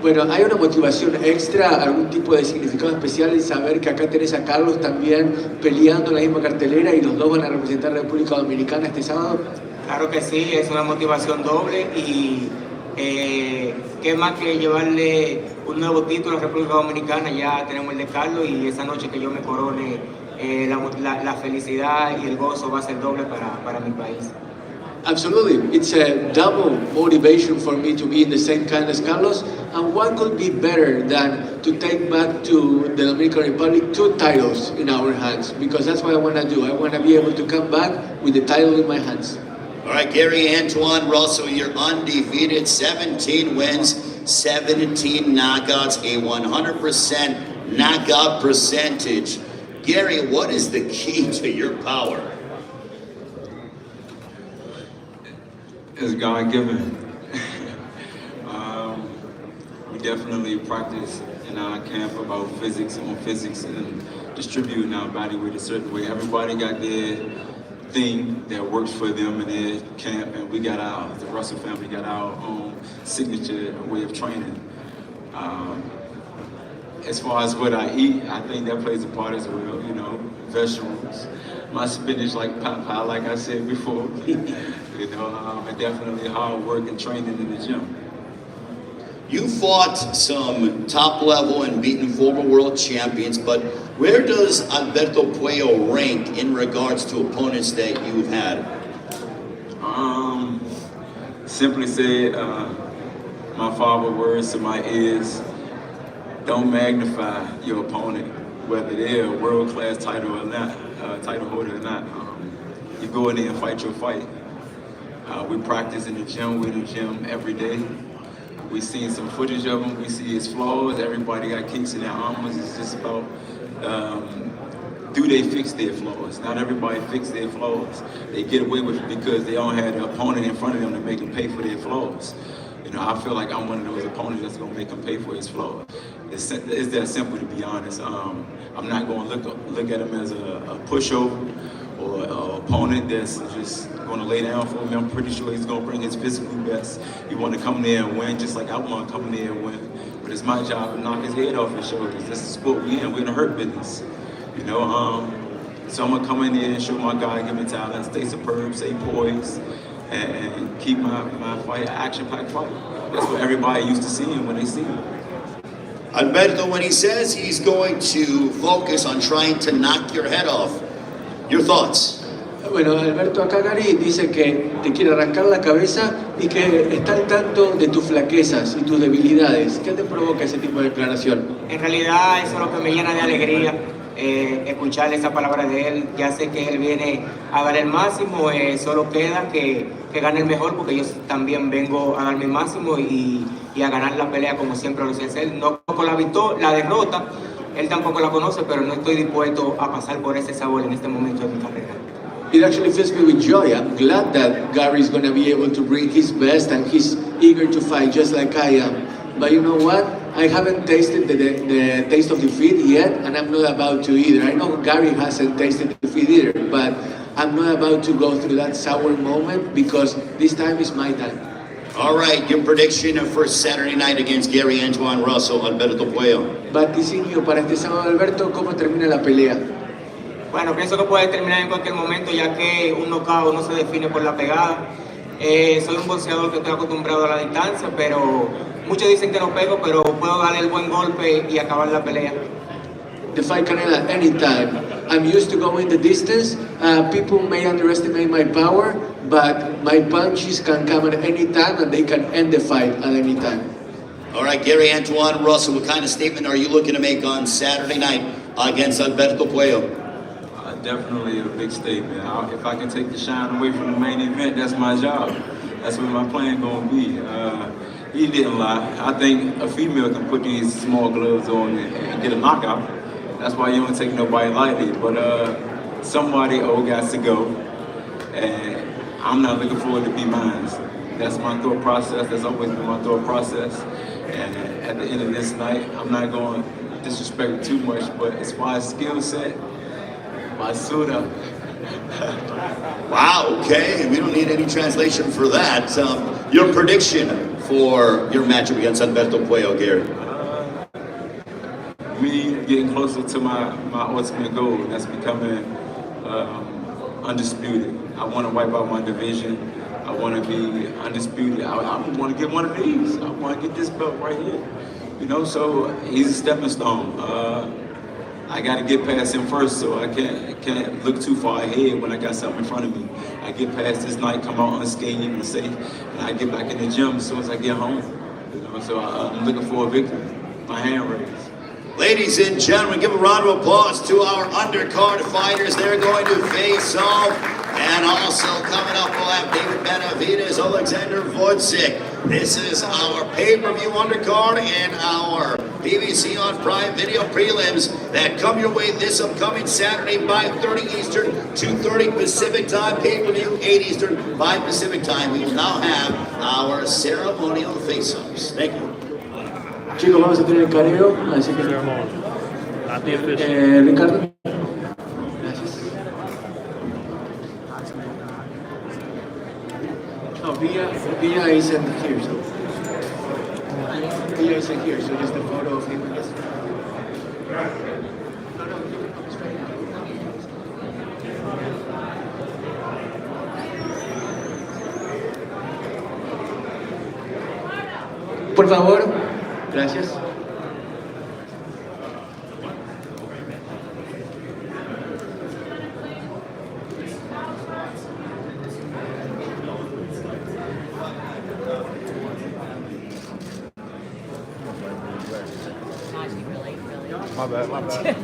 Bueno, ¿hay una motivación extra, algún tipo de significado especial en saber que acá tenés a Carlos también peleando en la misma cartelera y los dos van a representar a la República Dominicana este sábado? Claro que sí, es una motivación doble y qué más que llevarle un nuevo título a la República Dominicana. Ya tenemos el de Carlos y esa noche que yo me corone, la felicidad y el gozo va a ser doble para mi país. Absolutely. It's a double motivation for me to be in the same kind as Carlos. And what could be better than to take back to the Dominican Republic 2 titles in our hands? Because that's what I want to do. I want to be able to come back with the title in my hands. All right, Gary Antoine Russell, you're undefeated, 17 wins, 17 knockouts, a 100% knockout percentage. Gary, what is the key to your power? It's God-given. We definitely practice in our camp about physics and distributing our body weight a certain way. Everybody got their thing that works for them in their camp, and we got ours. The Russell family got our own signature way of training. As far as what I eat, I think that plays a part as well, vegetables. My spinach like Popeye, like I said before. You know, and definitely hard work and training in the gym. You fought some top level and beaten former world champions, but where does Alberto Puello rank in regards to opponents that you've had? Simply said, my father's words to my ears, don't magnify your opponent, whether they're a world-class title or not, title holder or not. You go in there and fight your fight. We practice in the gym, we're in the gym every day. We seen some footage of him, we see his flaws, everybody got kinks in their armors. It's just about, do they fix their flaws? Not everybody fix their flaws. They get away with it because they don't have the opponent in front of them to make them pay for their flaws. You know, I feel like I'm one of those opponents that's gonna make him pay for his flaws. It's that simple, to be honest. I'm not gonna look at him as a pushover or an opponent that's just gonna lay down for me. I'm pretty sure he's gonna bring his physical best. He wanna come there and win just like I wanna come there and win. But it's my job to knock his head off his shoulders. This is sport we in, we're in a hurt business. You know, so I'm gonna come in there and show my God-given talent, stay superb, stay poised, and keep my fight an action-packed fight. That's what everybody used to seeing when they see me. Alberto, when he says he's going to focus on trying to knock your head off, your thoughts? Bueno, Alberto, acá Gary dice que te quiere arrancar la cabeza y que está al tanto de tus flaquezas y tus debilidades. ¿Qué te provoca ese tipo de declaración? En realidad eso es lo que me llena de alegría, escuchar esa palabra de él. Ya sé que él viene a dar el máximo, solo queda que gane el mejor, porque yo también vengo a dar mi máximo y a ganar la pelea como siempre lo sé hacer. No con la derrota, él tampoco la conoce, pero no estoy dispuesto a pasar por ese sabor en este momento de mi carrera. It actually fills me with joy. I'm glad that Gary is going to be able to bring his best and he's eager to fight just like I am. But you know what? I haven't tasted the taste of defeat yet, and I'm not about to either. I know Gary hasn't tasted defeat either, but I'm not about to go through that sour moment because this time is my time. All right, your prediction for Saturday night against Gary Antoine Russell, Alberto Puello. Vaticinio para este sábado, Alberto, ¿cómo termina la pelea? Bueno, pienso que puede terminar en cualquier momento, ya que un knockout no se define por la pegada. Soy un boxeador que estoy acostumbrado a la distancia, pero muchos dicen que no pego, pero puedo darle el buen golpe y acabar la pelea. The fight can end at any time. I'm used to going the distance. People may underestimate my power, but my punches can come at any time and they can end the fight at any time. All right, Gary Antoine Russell, what kind of statement are you looking to make on Saturday night against Alberto Puello? Definitely a big statement. If I can take the shine away from the main event, that's my job. That's what my plan gonna be. He didn't lie. I think a female can put these small gloves on and get a knockout. That's why you don't take nobody lightly. But somebody old got to go, and I'm not looking forward to be mine. That's my thought process. That's always been my thought process. And at the end of this night, I'm not going to disrespect too much, but as far as skill set, Basura. Wow, okay, we don't need any translation for that. Your prediction for your matchup against Alberto Puello, Gary? Me getting closer to my ultimate goal, that's becoming undisputed. I want to wipe out my division. I want to be undisputed. I want to get one of these. I want to get this belt right here. You know, so he's a stepping stone. I got to get past him first, so I can't look too far ahead when I got something in front of me. I get past this night, come out unscathed and safe, and I get back in the gym as soon as I get home. You know, so I'm looking for a victory. My hand raised. Ladies and gentlemen, give a round of applause to our undercard fighters. They're going to face off. And also coming up, we'll have David Benavidez, Alexander Gvozdyk. This is our pay-per-view undercard and our PBC on Prime Video prelims that come your way this upcoming Saturday, 5:30 Eastern, 2:30 Pacific Time, pay-per-view, 8 Eastern, 5 Pacific Time. We will now have our ceremonial face-offs. Thank you. Chicos, vamos a tener el careo, así que... Ricardo. No, Villa isn't here, so... Villa isn't here, so just a photo of him, I guess. por favor. Gracias. My bad, my bad.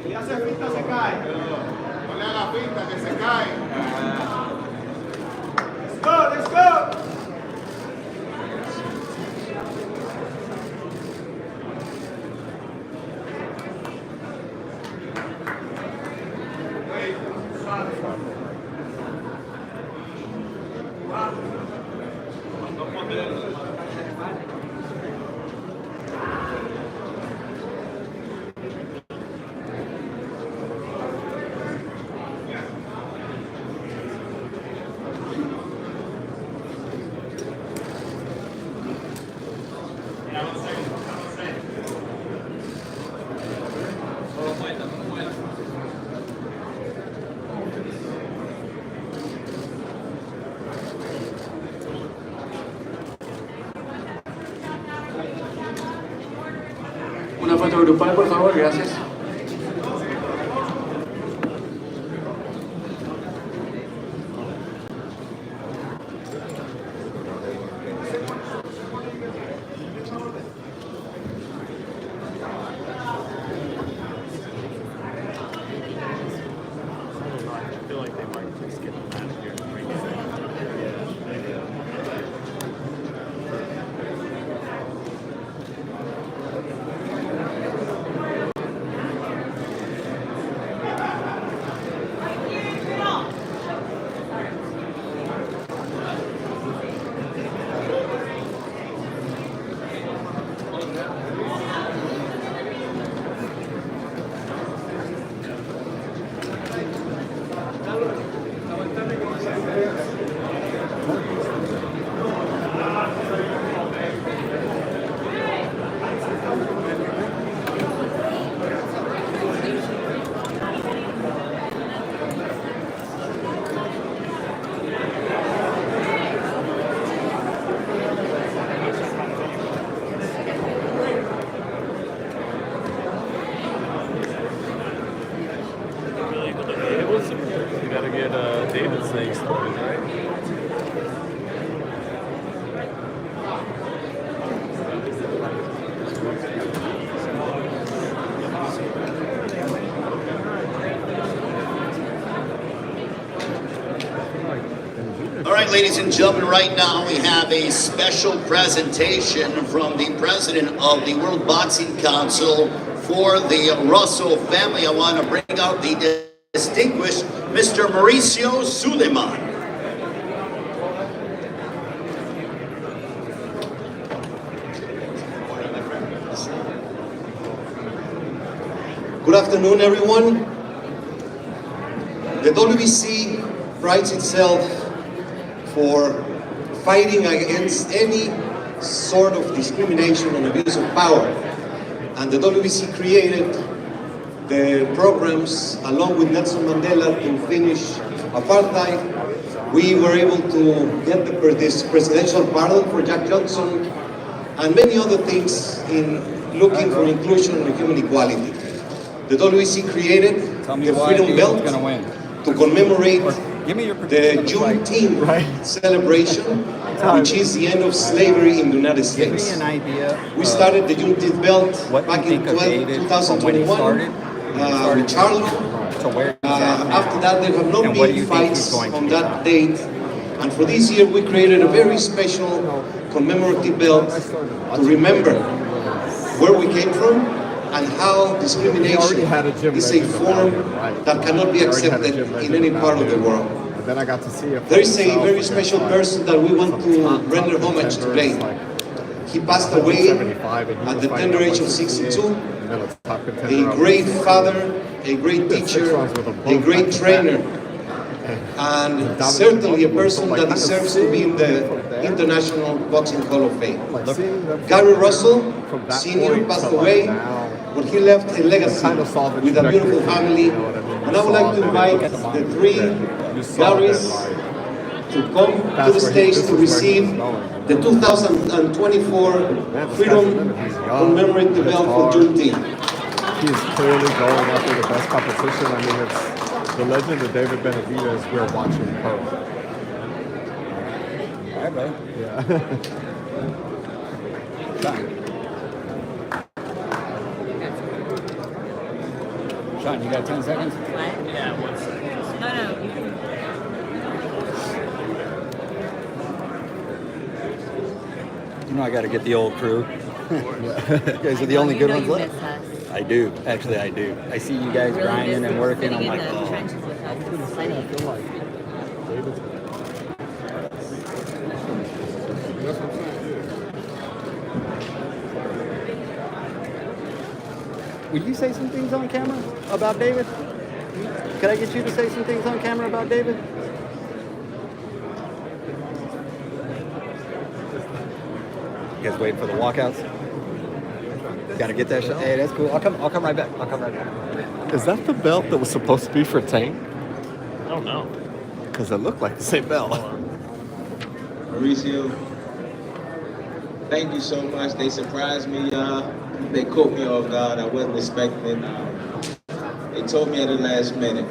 Y hace pinta se cae. No le haga pinta que se cae. Let's go, let's go. Una foto grupal, por favor, gracias. I feel like they might just get them out of here and bring it. You gotta get David's thing started, right? All right, ladies and gentlemen, right now we have a special presentation from the president of the World Boxing Council for the Russell family. I want to bring out the distinguished Mr. Mauricio Suleiman. Good afternoon, everyone. The WBC prides itself for fighting against any sort of discrimination and abuse of power. And the WBC created the programs along with Nelson Mandela to finish apartheid. We were able to get this presidential pardon for Jack Johnson and many other things in looking for inclusion and human equality. the WEC created the Freedom Belt to commemorate the Juneteenth celebration, which is the end of slavery in the United States. We started the Juneteenth Belt back in 2021 with Charlotte. After that, there have not been fights on that date. And for this year, we created a very special commemorative belt to remember where we came from and how discrimination is a form that cannot be accepted in any part of the world. Then I got to see it. There is a very special person that we want to render homage today. He passed away at the tender age of 62. A great father, a great teacher, a great trainer, and certainly a person that deserves to be in the International Boxing Hall of Fame. Gary Russell Sr. passed away, but he left a legacy with a beautiful family. And I would like to invite the three Garys to come to the stage to receive the 2024 Freedom Commemorative Belt for Juneteenth. He's clearly going after the best competition. I mean, it's the legend of David Benavidez we're watching pro. All right, bro. Yeah. Sean, you got 10 seconds? Yeah, 1 second. No, you can. You know I got to get the old crew. You guys are the only good ones left. I do. Actually, I do. I see you guys grinding and working. I'm like, oh. Would you say some things on camera about David? Could I get you to say some things on camera about David? You guys waiting for the walkouts? Got to get that shit. Hey, that's cool. I'll come right back. Is that the belt that was supposed to be for Tank? I don't know. Because it looked like the same belt. Mauricio, thank you so much. They surprised me, They caught me off guard. I wasn't expecting it. They told me at the last minute.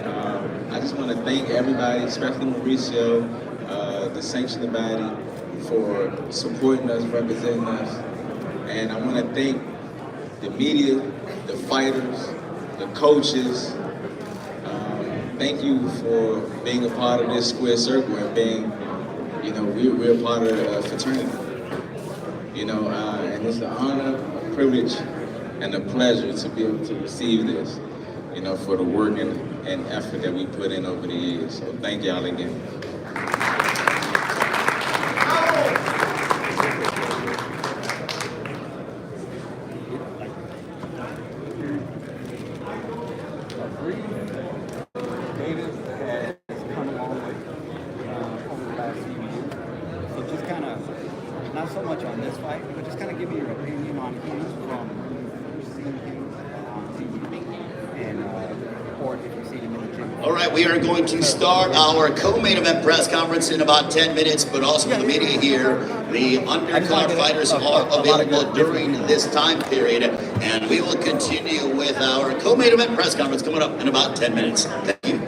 I just want to thank everybody, especially Mauricio, the sanctioning body, for supporting us, representing us. And I want to thank the media, the fighters, the coaches. Thank you for being a part of this square circle and being, we're a part of the fraternity. And it's an honor, a privilege, and a pleasure to be able to receive this, for the work and effort that we put in over the years. So thank y'all again. We are going to start our co-main event press conference in about 10 minutes, but also for the media here, the undercard fighters are available during this time period, and we will continue with our co-main event press conference coming up in about 10 minutes. Thank you.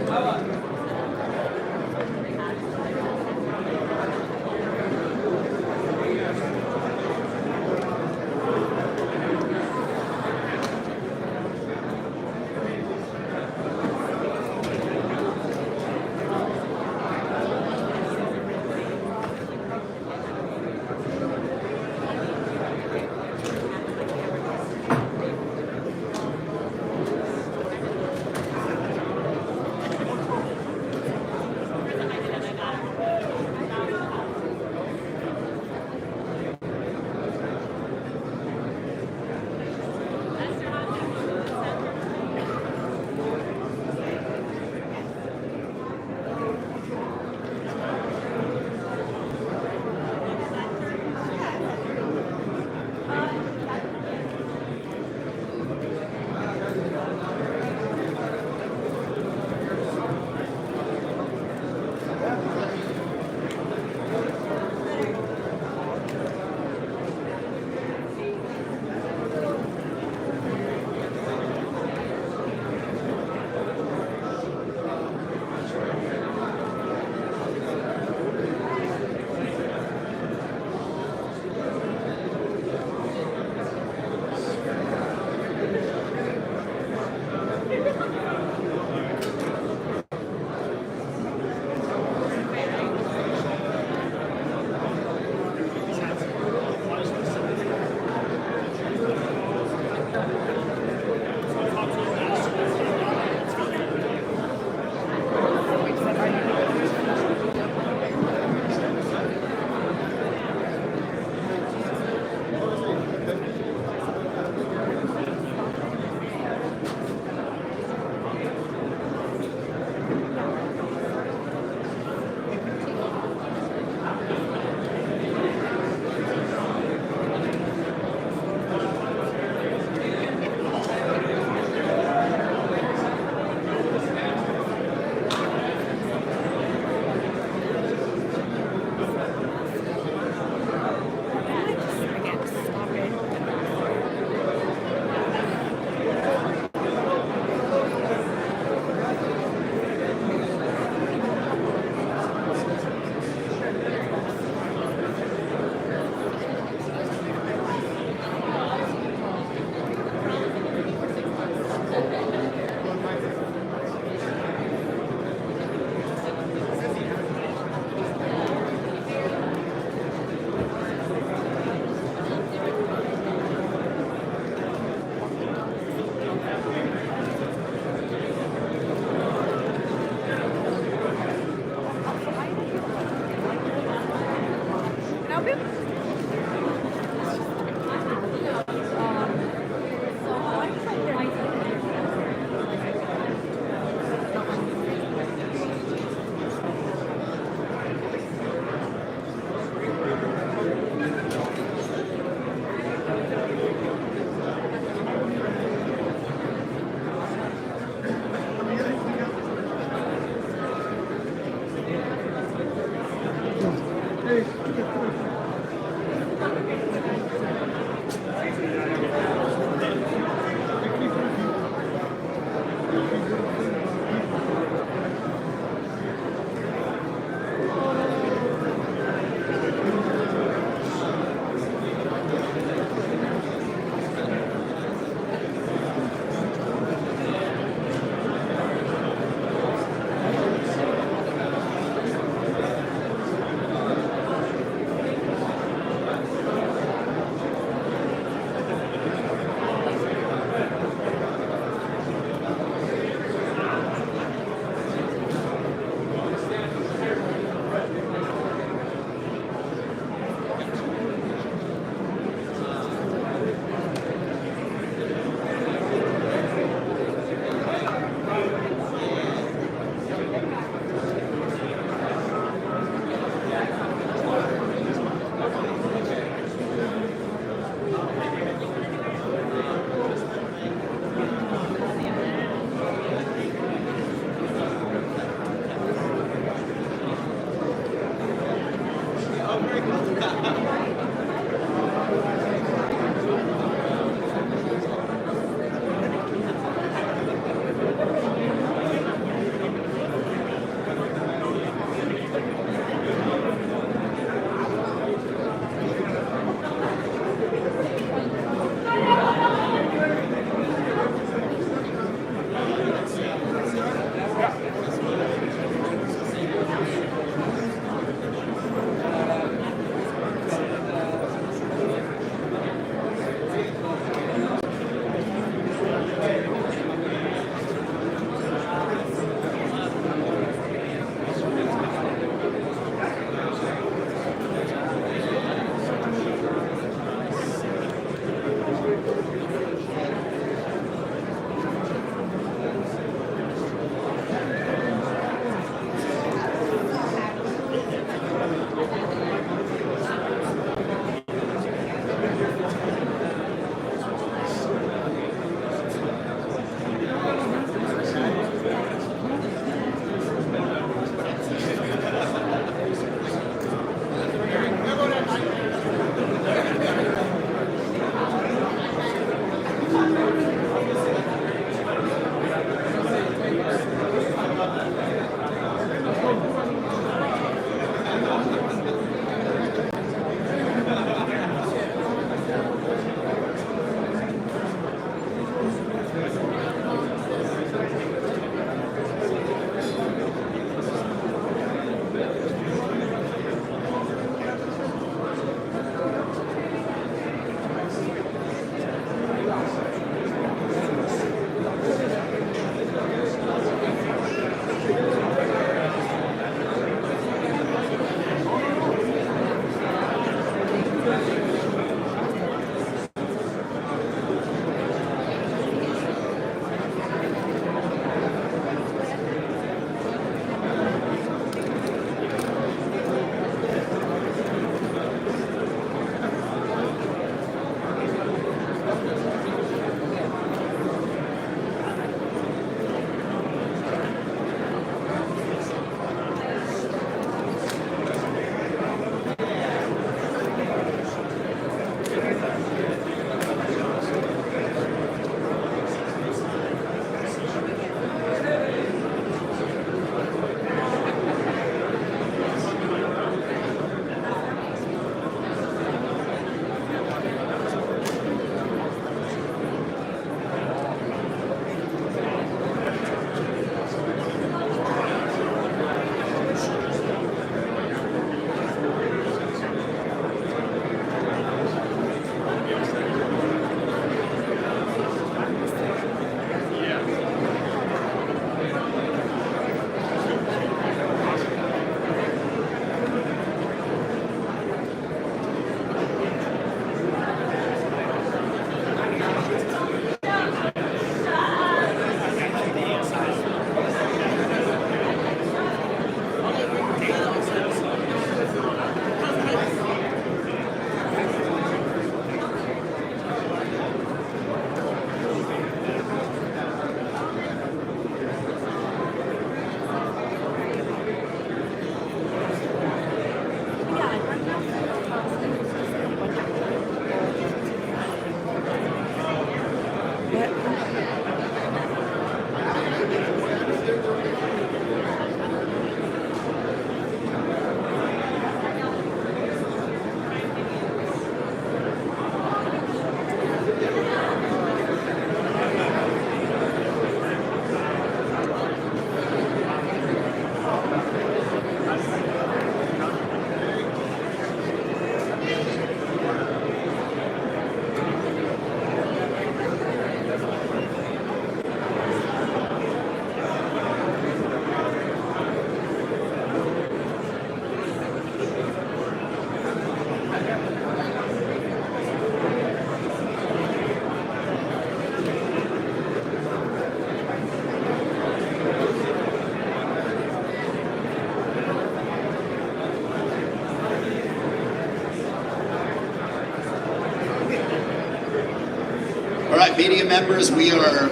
All right, media members, we are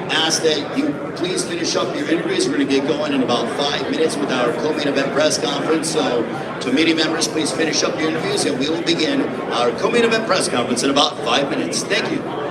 asked that you please finish up your interviews. We're going to get going in about 5 minutes with our co-main event press conference. So to media members, please finish up your interviews and we will begin our co-main event press conference in about 5 minutes. Thank you.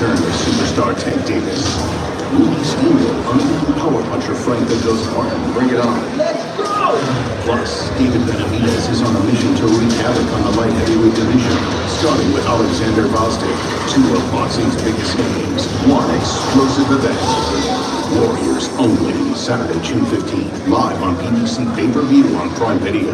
return of superstar Tank Davis. Rudy Steele, unbeaten power puncher Frank that goes hard. Bring it on. Let's go! Plus, David Benavidez is on a mission to wreak havoc on the light heavyweight division, starting with Alexander Gvozdyk. Two of boxing's biggest names, one explosive event. Warriors only, Saturday, June 15th, live on BBC pay-per-view on Prime Video.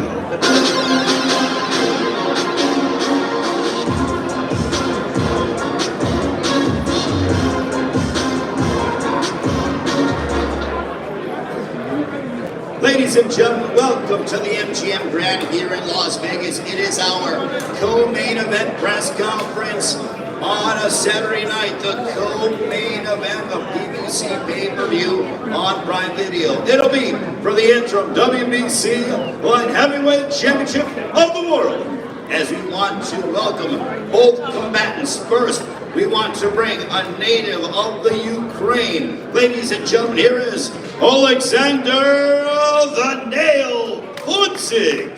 Ladies and gentlemen, welcome to the MGM Grand here in Las Vegas. It is our co-main event press conference on a Saturday night, the co-main event of PBC pay-per-view on Prime Video. It'll be for the interim WBC Light Heavyweight Championship of the World. As we want to welcome both combatants. First, we want to bring a native of the Ukraine. Ladies and gentlemen, here is Alexander the Nail Gvozdyk.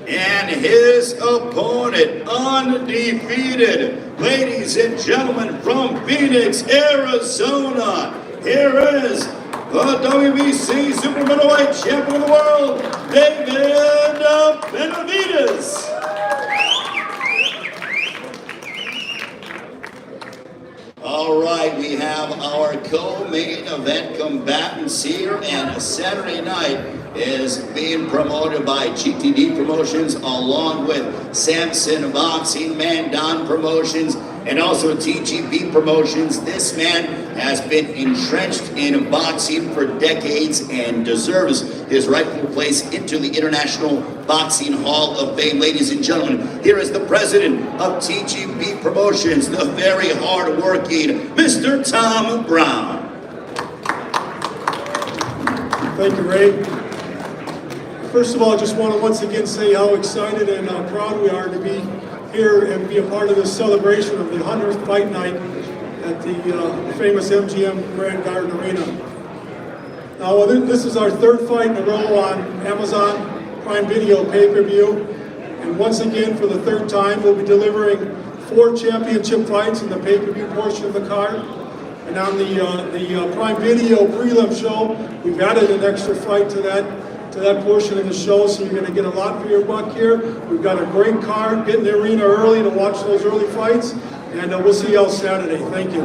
And his opponent, undefeated, ladies and gentlemen, from Phoenix, Arizona, here is the WBC Super Middleweight Champion of the World, David Benavidez. All right, we have our co-main event combatants here, and Saturday night is being promoted by GTD Promotions along with Samson Boxing, Mandan Promotions, and also TGB Promotions. This man has been entrenched in boxing for decades and deserves his rightful place into the International Boxing Hall of Fame. Ladies and gentlemen, here is the president of TGB Promotions, the very hard-working Mr. Tom Brown. Thank you, Ray. First of all, I just want to once again say how excited and proud we are to be here and be a part of this celebration of the 100th fight night at the famous MGM Grand Garden Arena. Now, this is our third fight in a row on Amazon Prime Video pay-per-view, and once again, for the third time, we'll be delivering 4 championship fights in the pay-per-view portion of the card. And on the Prime Video prelim show, we've added an extra fight to that portion of the show, so you're going to get a lot for your buck here. We've got a great card. Get in the arena early to watch those early fights, and we'll see you all Saturday. Thank you.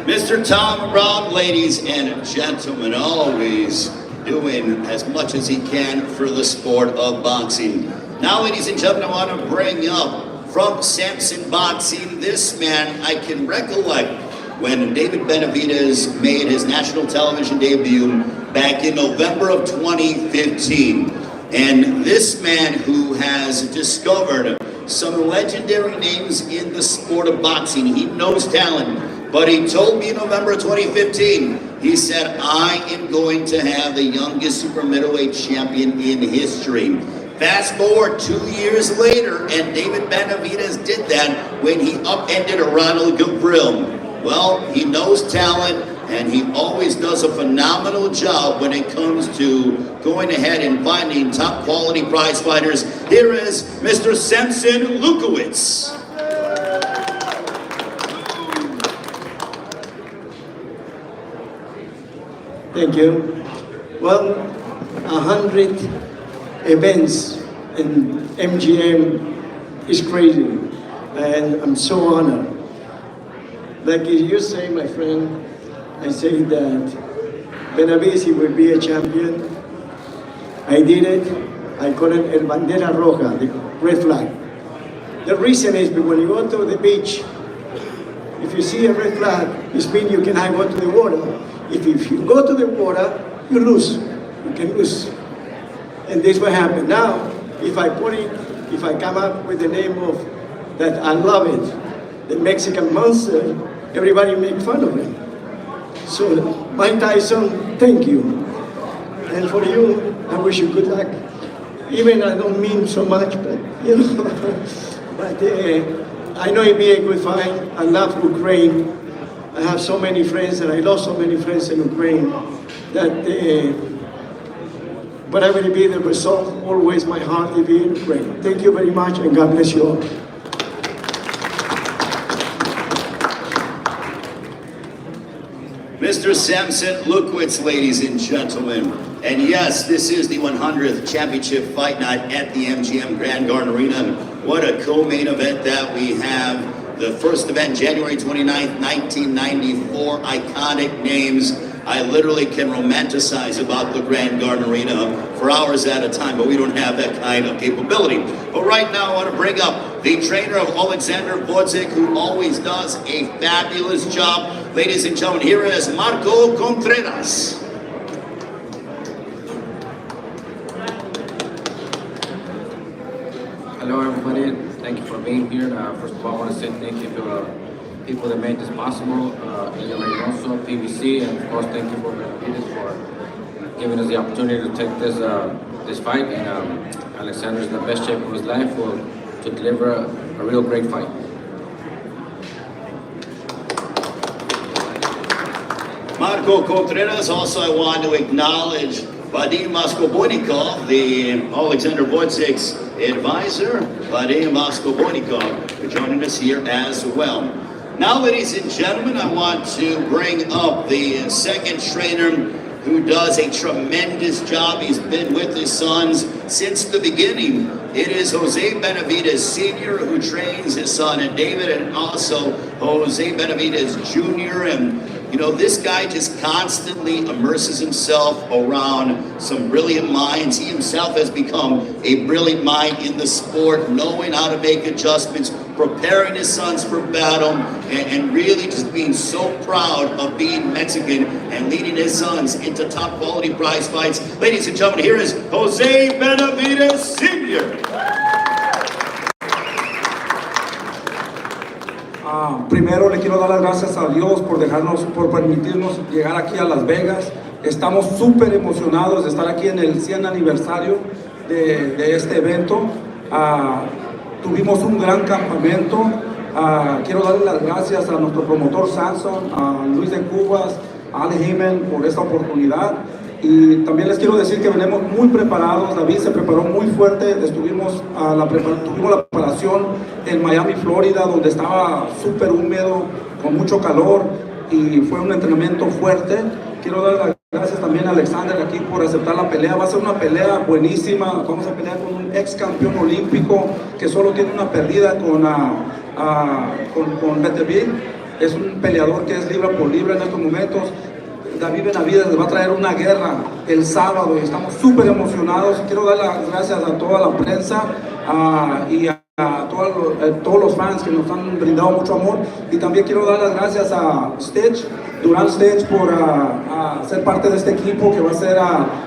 Mr. Tom Brown, ladies and gentlemen, always doing as much as he can for the sport of boxing. Now, ladies and gentlemen, I want to bring up from Samson Boxing, this man I can recollect when David Benavidez made his national television debut back in November of 2015. And this man who has discovered some legendary names in the sport of boxing, he knows talent, but he told me in November of 2015, he said, I am going to have the youngest super middleweight champion in history. Fast forward 2 years later, and David Benavidez did that when he upended Ronald Gavril. Well, he knows talent, and he always does a phenomenal job when it comes to going ahead and finding top quality prize fighters. Here is Mr. Samson Lukowitz. Thank you. Well, 100 events in MGM is crazy, and I'm so honored. Like you say, my friend, I say that Benavidez will be a champion. I did it. I call it El Bandera Roja, the red flag. The reason is because when you go to the beach, if you see a red flag, it means you cannot go to the water. If you go to the water, you lose. You can lose. And this will happen. Now, if I come up with the name of that, I love it, the Mexican Monster, everybody make fun of me. So, Mike Tyson, thank you. And for you, I wish you good luck. Even I don't mean so much, but you know, but I know it'll be a good fight. I love Ukraine. I have so many friends, and I lost so many friends in Ukraine that whatever it be the result, always my heart will be great. Thank you very much, and God bless you all. Mr. Samson Lukowitz, ladies and gentlemen. And yes, this is the 100th championship fight night at the MGM Grand Garden Arena. And what a co-main event that we have. The first event, January 29th, 1994. Iconic names I literally can romanticize about the Grand Garden Arena for hours at a time, but we don't have that kind of capability. But right now I want to bring up the trainer of Alexander Gvozdyk, who always does a fabulous job. Ladies and gentlemen, here is Marco Contreras. Hello everybody, thank you for being here. First of all, I want to say thank you to the people that made this possible, also PBC, and of course thank you for Benavidez for giving us the opportunity to take this fight. And Alexander's in the best shape of his life to deliver a real great fight. Marco Contreras. Also, I want to acknowledge Vadim Moskoboynikov, the Alexander Gvozdyk's advisor. Vadim Moskoboynikov for joining us here as well. Now, ladies and gentlemen, I want to bring up the second trainer who does a tremendous job. He's been with his sons since the beginning. It is Jose Benavidez Sr. who trains his son and David, and also Jose Benavidez Jr. And you know, this guy just constantly immerses himself around some brilliant minds. He himself has become a brilliant mind in the sport, knowing how to make adjustments, preparing his sons for battle, and really just being so proud of being Mexican and leading his sons into top quality prize fights. Ladies and gentlemen, here is Jose Benavidez Sr. Primero le quiero dar las gracias a Dios por permitirnos llegar aquí a Las Vegas. Estamos súper emocionados de estar aquí en el 100 aniversario de este evento. Tuvimos un gran campamento. Quiero darle las gracias a nuestro promotor Samson, a Luis de Cubas, a Ale Jiménez por esta oportunidad. Y también les quiero decir que venimos muy preparados. David se preparó muy fuerte. Tuvimos la preparación en Miami, Florida, donde estaba súper húmedo, con mucho calor, y fue un entrenamiento fuerte. Quiero dar las gracias también a Alexander aquí por aceptar la pelea. Va a ser una pelea buenísima. Vamos a pelear con un ex campeón olímpico que solo tiene una perdida con Benavidez. Es un peleador que es libra por libra en estos momentos. David Benavidez les va a traer una guerra el sábado y estamos súper emocionados. Quiero dar las gracias a toda la prensa y a todos los fans que nos han brindado mucho amor. Y también quiero dar las gracias a Durán Stitch, por ser parte de este equipo que va a ser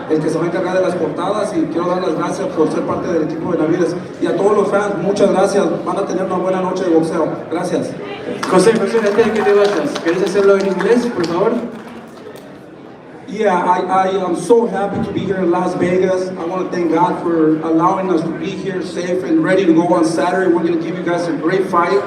el que se va a encargar de las portadas. Y quiero dar las gracias por ser parte del equipo de Benavidez. Y a todos los fans, muchas gracias. Van a tener una buena noche de boxeo. Gracias. José, antes de que te vayas, ¿quieres hacerlo en inglés, por favor? Yeah, I am so happy to be here in Las Vegas. I want to thank God for allowing us to be here safe and ready to go on Saturday. We're going to give you guys a great fight.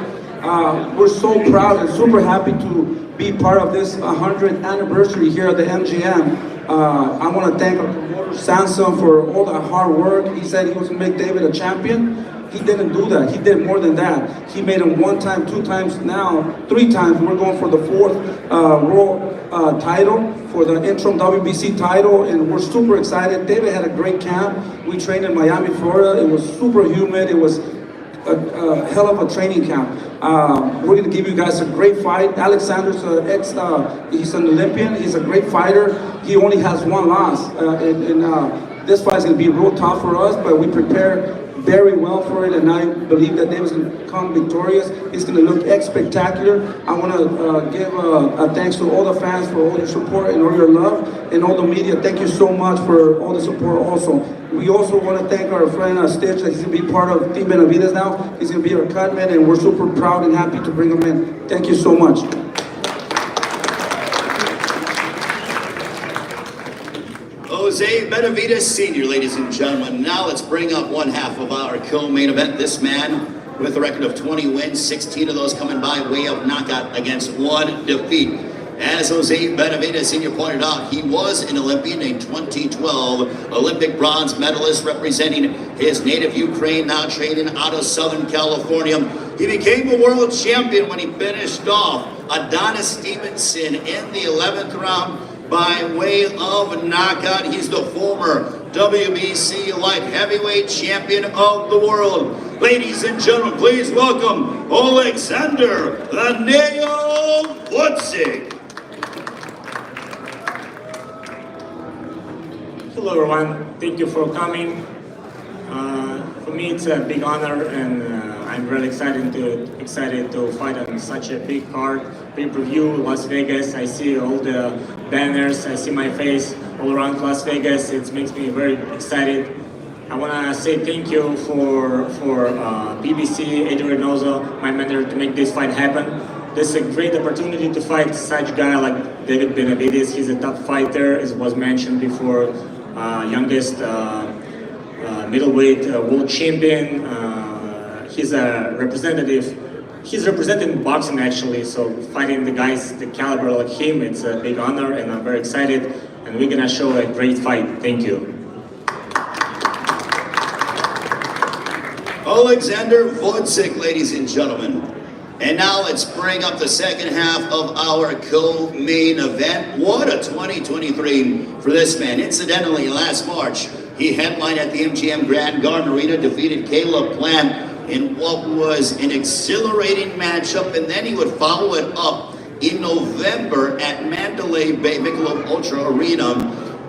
We're so proud and super happy to be part of this 100th anniversary here at the MGM. I want to thank our promoter Samson for all the hard work. He said he was going to make David a champion. He didn't do that. He did more than that. He made him 1 time, 2 times, now 3 times. We're going for the 4th world title, for the interim WBC title, and we're super excited. David had a great camp. We trained in Miami, Florida. It was super humid. It was a hell of a training camp. We're going to give you guys a great fight. Alexander's he's an Olympian. He's a great fighter. He only has 1 loss. This fight is going to be real tough for us, but we prepare very well for it, and I believe that David's going to come victorious. He's going to look spectacular. I want to give a thanks to all the fans for all your support and all your love, and all the media. Thank you so much for all the support also. We also want to thank our friend Stitch, that he's going to be part of Team Benavidez now. He's going to be our cutman, and we're super proud and happy to bring him in. Thank you so much. Jose Benavidez Sr., ladies and gentlemen. Now let's bring up one half of our co-main event. This man with a record of 20 wins, 16 of those coming by way of knockout against 1 defeat. As Jose Benavidez Sr. pointed out, he was an Olympian, a 2012 Olympic bronze medalist representing his native Ukraine, now training out of Southern California. He became a world champion when he finished off Adonis Stevenson in the 11th round by way of knockout. He's the former WBC light heavyweight champion of the world. Ladies and gentlemen, please welcome Alexander the Nail Gvozdyk. Hello everyone, thank you for coming. For me it's a big honor, and I'm really excited to fight on such a big card, pay-per-view, Las Vegas. I see all the banners, I see my face all around Las Vegas. It makes me very excited. I want to say thank you for BBC, Eddie Reynoso, my mentor, to make this fight happen. This is a great opportunity to fight such a guy like David Benavidez. He's a top fighter, as was mentioned before, youngest middleweight world champion. He's a representative. He's representing boxing actually, so fighting the guys the caliber like him, it's a big honor, and I'm very excited. And we're gonna show a great fight. Thank you. Alexander Gvozdyk, ladies and gentlemen. And now let's bring up the second half of our co-main event. What a 2023 for this man. Incidentally, last March, he headlined at the MGM Grand Garden Arena, defeated Caleb Plant in what was an exhilarating matchup, and then he would follow it up in November at Mandalay Bay Michelob Ultra Arena.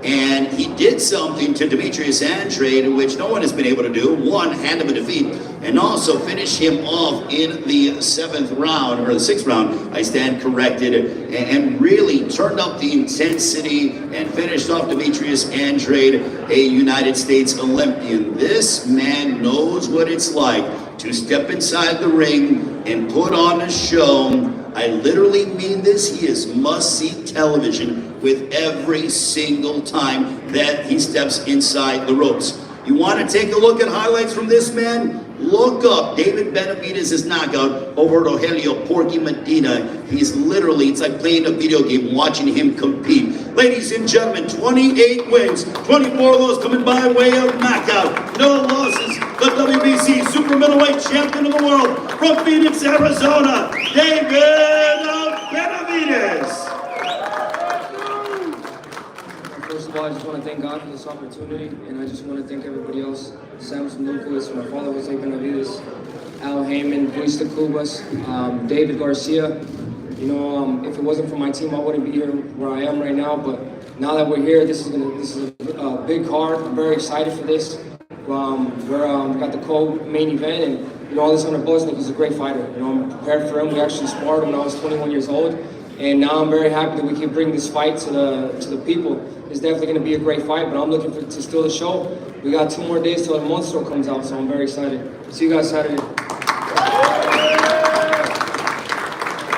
And he did something to Demetrius Andrade, which no one has been able to do. One, hand him a defeat, and also finish him off in the 7th round, or the 6th round, I stand corrected, and really turned up the intensity and finished off Demetrius Andrade, a United States Olympian. This man knows what it's like to step inside the ring and put on a show. I literally mean this. He is must-see television with every single time that he steps inside the ropes. You want to take a look at highlights from this man? Look up David Benavidez' knockout over Rogelio Porky Medina. He's literally, it's like playing a video game, watching him compete. Ladies and gentlemen, 28 wins, 24 of those coming by way of knockout. No losses. The WBC super middleweight champion of the world from Phoenix, Arizona, David Benavidez. First of all, I just want to thank God for this opportunity, and I just want to thank everybody else. Samson Lucas, my father Jose Benavidez, Al Heyman, Luis de Cubas, David Garcia. You know, if it wasn't for my team, I wouldn't be here where I am right now. But now that we're here, this is a big card. I'm very excited for this. We got the co-main event, and you know, Alexander Gvozdyk is a great fighter. You know, I'm prepared for him. We actually sparred when I was 21 years old, and now I'm very happy that we can bring this fight to the people. It's definitely going to be a great fight, but I'm looking to steal the show. We got 2 more days till the Monster comes out, so I'm very excited. See you guys Saturday.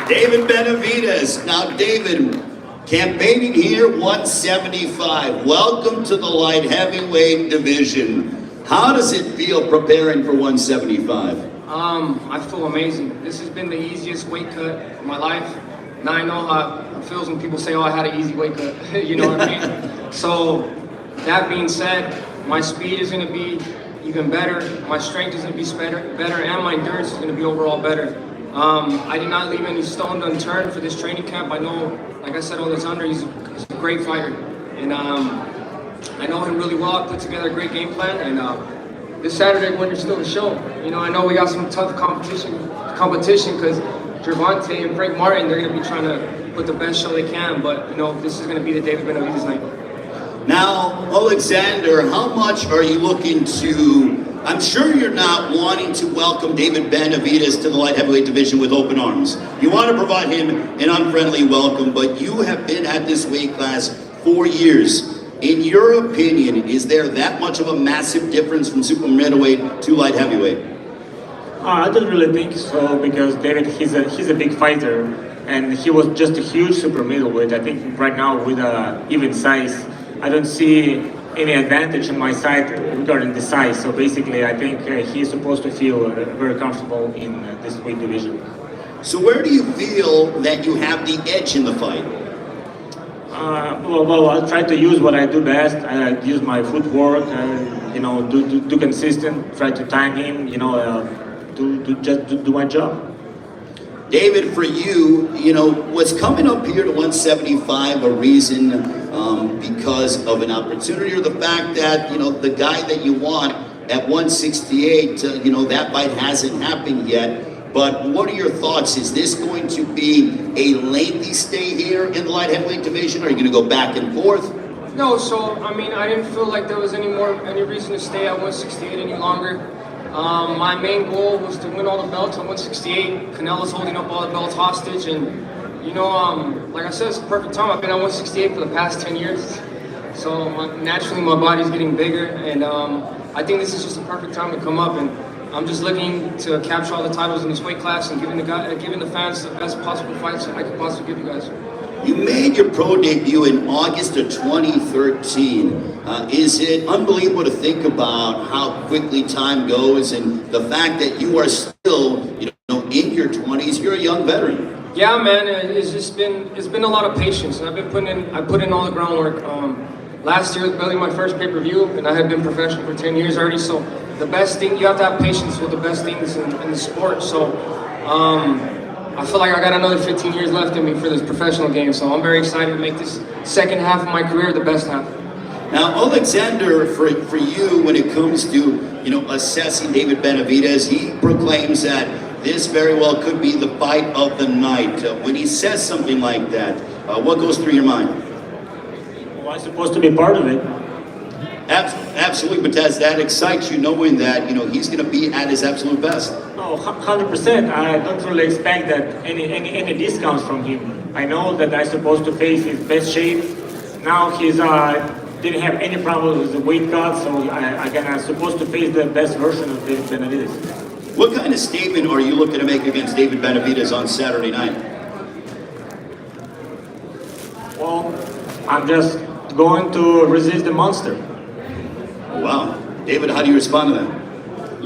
David Benavidez. Now, David, campaigning here, 175. Welcome to the light heavyweight division. How does it feel preparing for 175? I feel amazing. This has been the easiest weight cut of my life. Now I know how it feels when people say, oh, I had an easy weight cut. You know what I mean? So, that being said, my speed is going to be even better. My strength is going to be better, and my endurance is going to be overall better. I did not leave any stone unturned for this training camp. I know, like I said, Alexander, he's a great fighter. And I know him really well. I put together a great game plan. And this Saturday, we're going to steal the show. You know, I know we got some tough competition because Gervonta and Frank Martin, they're going to be trying to put the best show they can, but you know, this is going to be the David Benavidez night. Now, Alexander, how much are you looking to, I'm sure you're not wanting to welcome David Benavidez to the light heavyweight division with open arms. You want to provide him an unfriendly welcome, but you have been at this weight class 4 years. In your opinion, is there that much of a massive difference from super middleweight to light heavyweight? I don't really think so, because David, he's a big fighter, and he was just a huge super middleweight. I think right now with even size, I don't see any advantage on my side regarding the size. So basically, I think he's supposed to feel very comfortable in this weight division. So where do you feel that you have the edge in the fight? Well, I try to use what I do best. I use my footwork, do consistent, try to time him, do my job. David, for you, what's coming up here to 175 a reason because of an opportunity, or the fact that, the guy that you want at 168, that fight hasn't happened yet. But what are your thoughts? Is this going to be a lengthy stay here in the light heavyweight division? Are you going to go back and forth? No, so, I didn't feel like there was any reason to stay at 168 any longer. My main goal was to win all the belts at 168. Canelo's holding up all the belts hostage, and like I said, it's a perfect time. I've been at 168 for the past 10 years, so naturally my body's getting bigger, and I think this is just a perfect time to come up, and I'm just looking to capture all the titles in this weight class and giving the fans the best possible fights I could possibly give you guys. You made your pro debut in August of 2013. Is it unbelievable to think about how quickly time goes and the fact that you are still, in your 20s? You're a young veteran. Yeah, man, it's been a lot of patience, and I put in all the groundwork. Last year was barely my first pay-per-view, and I had been professional for 10 years already. So the best thing, you have to have patience with the best things in the sport. So I feel like I got another 15 years left in me for this professional game. So I'm very excited to make this second half of my career the best half. Now, Alexander, for you, when it comes to assessing David Benavidez, he proclaims that this very well could be the fight of the night. When he says something like that, what goes through your mind? Well, I'm supposed to be part of it. Absolutely, but does that excite you, knowing that he's going to be at his absolute best? Oh, 100%. I don't really expect that any discounts from him. I know that I'm supposed to face his best shape. Now he's didn't have any problem with the weight cut, so I'm supposed to face the best version of David Benavidez. What kind of statement are you looking to make against David Benavidez on Saturday night? Well, I'm just going to resist the monster. Wow. David, how do you respond to that?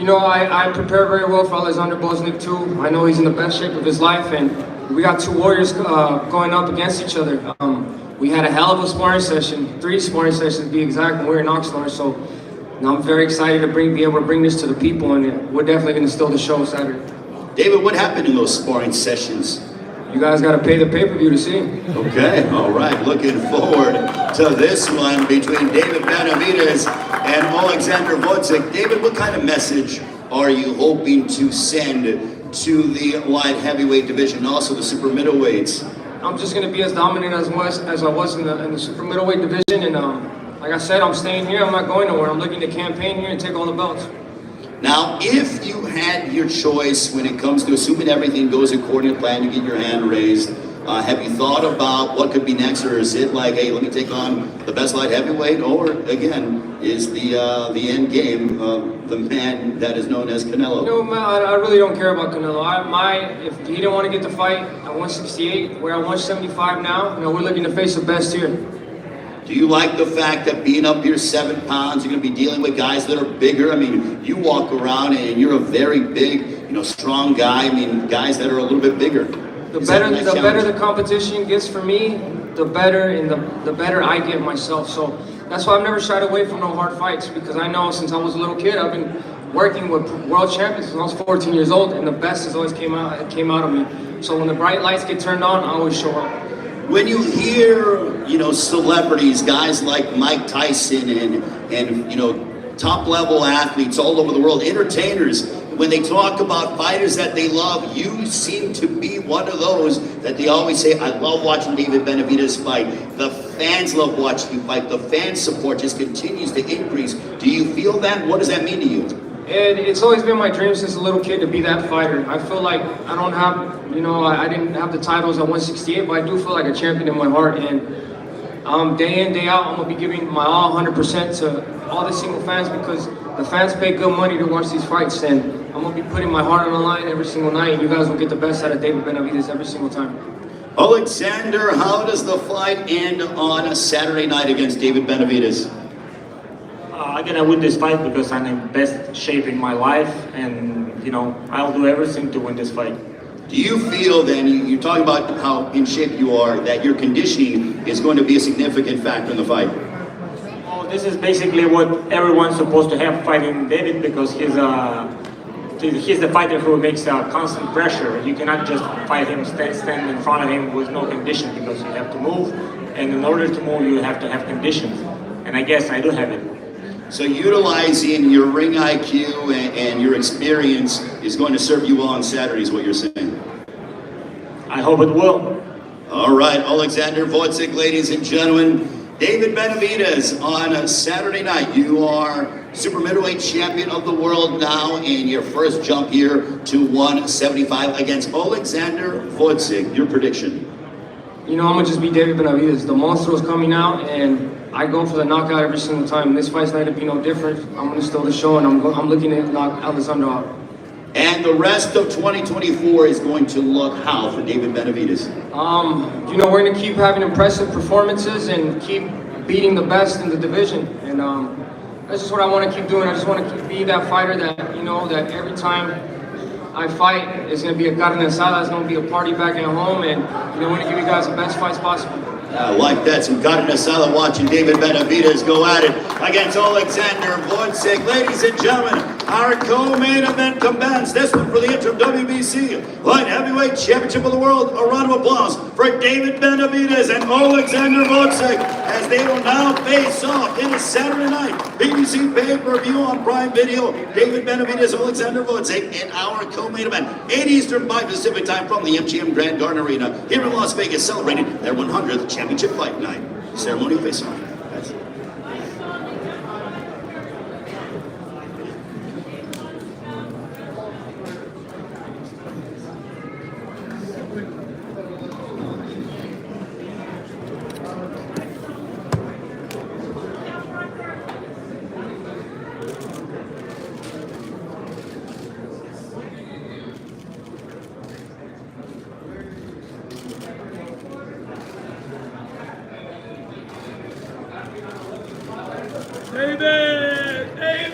I prepare very well for Alexander Gvozdyk too. I know he's in the best shape of his life, and we got two warriors going up against each other. We had a hell of a sparring session, 3 sparring sessions to be exact, and we're in Oxnard, so I'm very excited to be able to bring this to the people, and we're definitely going to steal the show Saturday. David, what happened in those sparring sessions? You guys got to pay the pay-per-view to see. Okay, all right. Looking forward to this one between David Benavidez and Alexander Gvozdyk. David, what kind of message are you hoping to send to the light heavyweight division, and also the super middleweights? I'm just going to be as dominant as I was in the super middleweight division, and like I said, I'm staying here. I'm not going nowhere. I'm looking to campaign here and take all the belts. Now, if you had your choice when it comes to assuming everything goes according to plan, you get your hand raised, have you thought about what could be next, or is it like, hey, let me take on the best light heavyweight, or again, is the end game the man that is known as Canelo? Man, I really don't care about Canelo. If he didn't want to get the fight at 168, we're at 175 now. We're looking to face the best here. Do you like the fact that being up here 7 pounds, you're going to be dealing with guys that are bigger? I mean, you walk around and you're a very big, strong guy. I mean, guys that are a little bit bigger. The better the competition gets for me, the better the better I get myself. So that's why I've never shied away from no hard fights, because I know since I was a little kid, I've been working with world champions since I was 14 years old, and the best has always came out of me. So when the bright lights get turned on, I always show up. When you hear, celebrities, guys like Mike Tyson and top level athletes all over the world, entertainers, when they talk about fighters that they love, you seem to be one of those that they always say, I love watching David Benavidez fight. The fans love watching you fight. The fan support just continues to increase. Do you feel that? What does that mean to you? It's always been my dream since a little kid to be that fighter. I feel like I don't have, I didn't have the titles at 168, but I do feel like a champion in my heart. And day in, day out, I'm going to be giving my all 100% to all the single fans, because the fans pay good money to watch these fights. And I'm going to be putting my heart on the line every single night. And you guys will get the best out of David Benavidez every single time. Alexander, how does the fight end on a Saturday night against David Benavidez? I'm gonna win this fight because I'm in best shape in my life, and I'll do everything to win this fight. Do you feel then, you're talking about how in shape you are, that your conditioning is going to be a significant factor in the fight? Oh, this is basically what everyone's supposed to have fighting David, because he's the fighter who makes constant pressure. You cannot just fight him, stand in front of him with no condition, because you have to move, and in order to move you have to have conditions. And I guess I do have it. So utilizing your ring IQ and your experience is going to serve you well on Saturday, is what you're saying? I hope it will. All right, Alexander Gvozdyk, ladies and gentlemen. David Benavidez on a Saturday night. You are super middleweight champion of the world now in your first jump here to 175 against Alexander Gvozdyk. Your prediction? You know, I'm gonna just be David Benavidez. The monster's coming out, and I go for the knockout every single time. This fight's not gonna be no different. I'm gonna steal the show, and I'm looking to knock Alexander out. And the rest of 2024 is going to look how for David Benavidez? You know, we're gonna keep having impressive performances and keep beating the best in the division. And that's just what I want to keep doing. I just want to be that fighter that, you know, that every time I fight, it's gonna be a carne asada, it's gonna be a party back at home, and you know, I want to give you guys the best fights possible. I like that. Some carne asada watching David Benavidez go at it against Alexander Gvozdyk. Ladies and gentlemen, our co-main event commences. This one for the interim WBC Light Heavyweight Championship of the World. A round of applause for David Benavidez and Alexander Gvozdyk as they will now face off in a Saturday night BBC pay-per-view on Prime Video. David Benavidez, Alexander Gvozdyk in our co-main event. 8 Eastern, 5 Pacific time from the MGM Grand Garden Arena here in Las Vegas, celebrating their 100th Championship Fight Night. Ceremony face-off. That's it. David! David!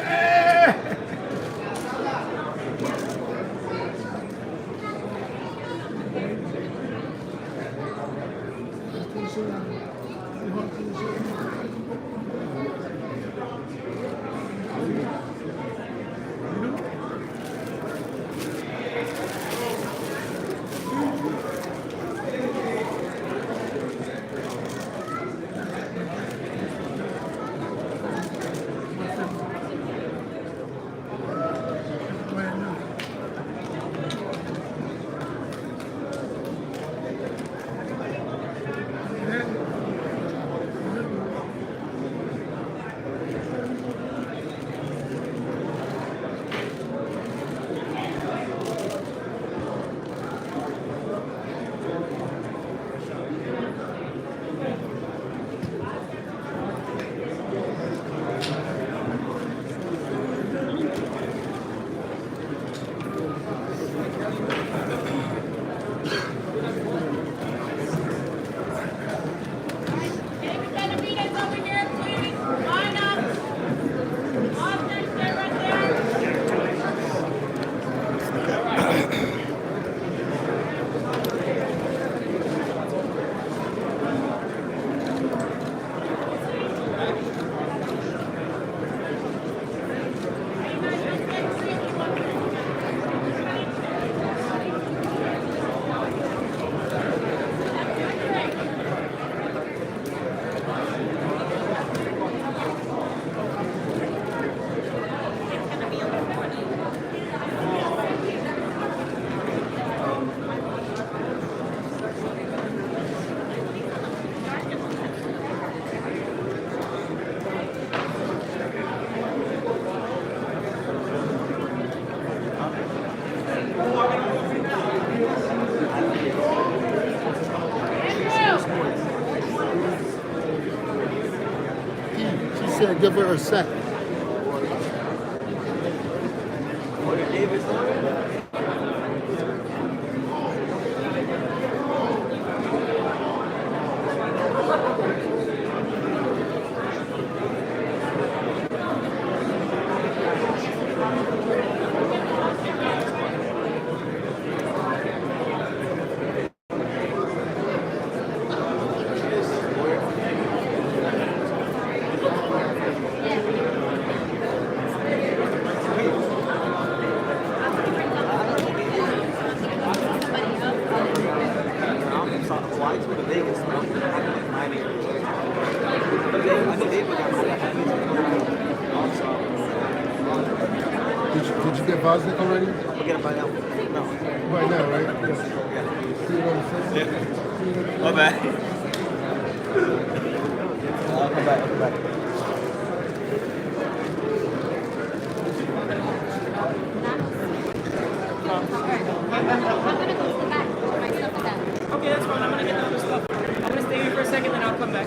Give her a second. Did you get Gvozdyk already? We'll get him by now. No. Right now, right? Yes. See you on the Yeah. sixth? My bad. I'll come back. I'll come back. Okay, that's fine. I'm gonna get the other stuff. I'm gonna stay here for a second, then I'll come back.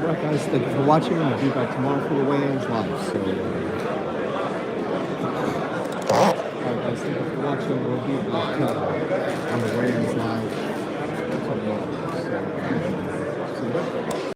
All right, guys, thank you for watching. I'll be back tomorrow for the weigh-ins live. So.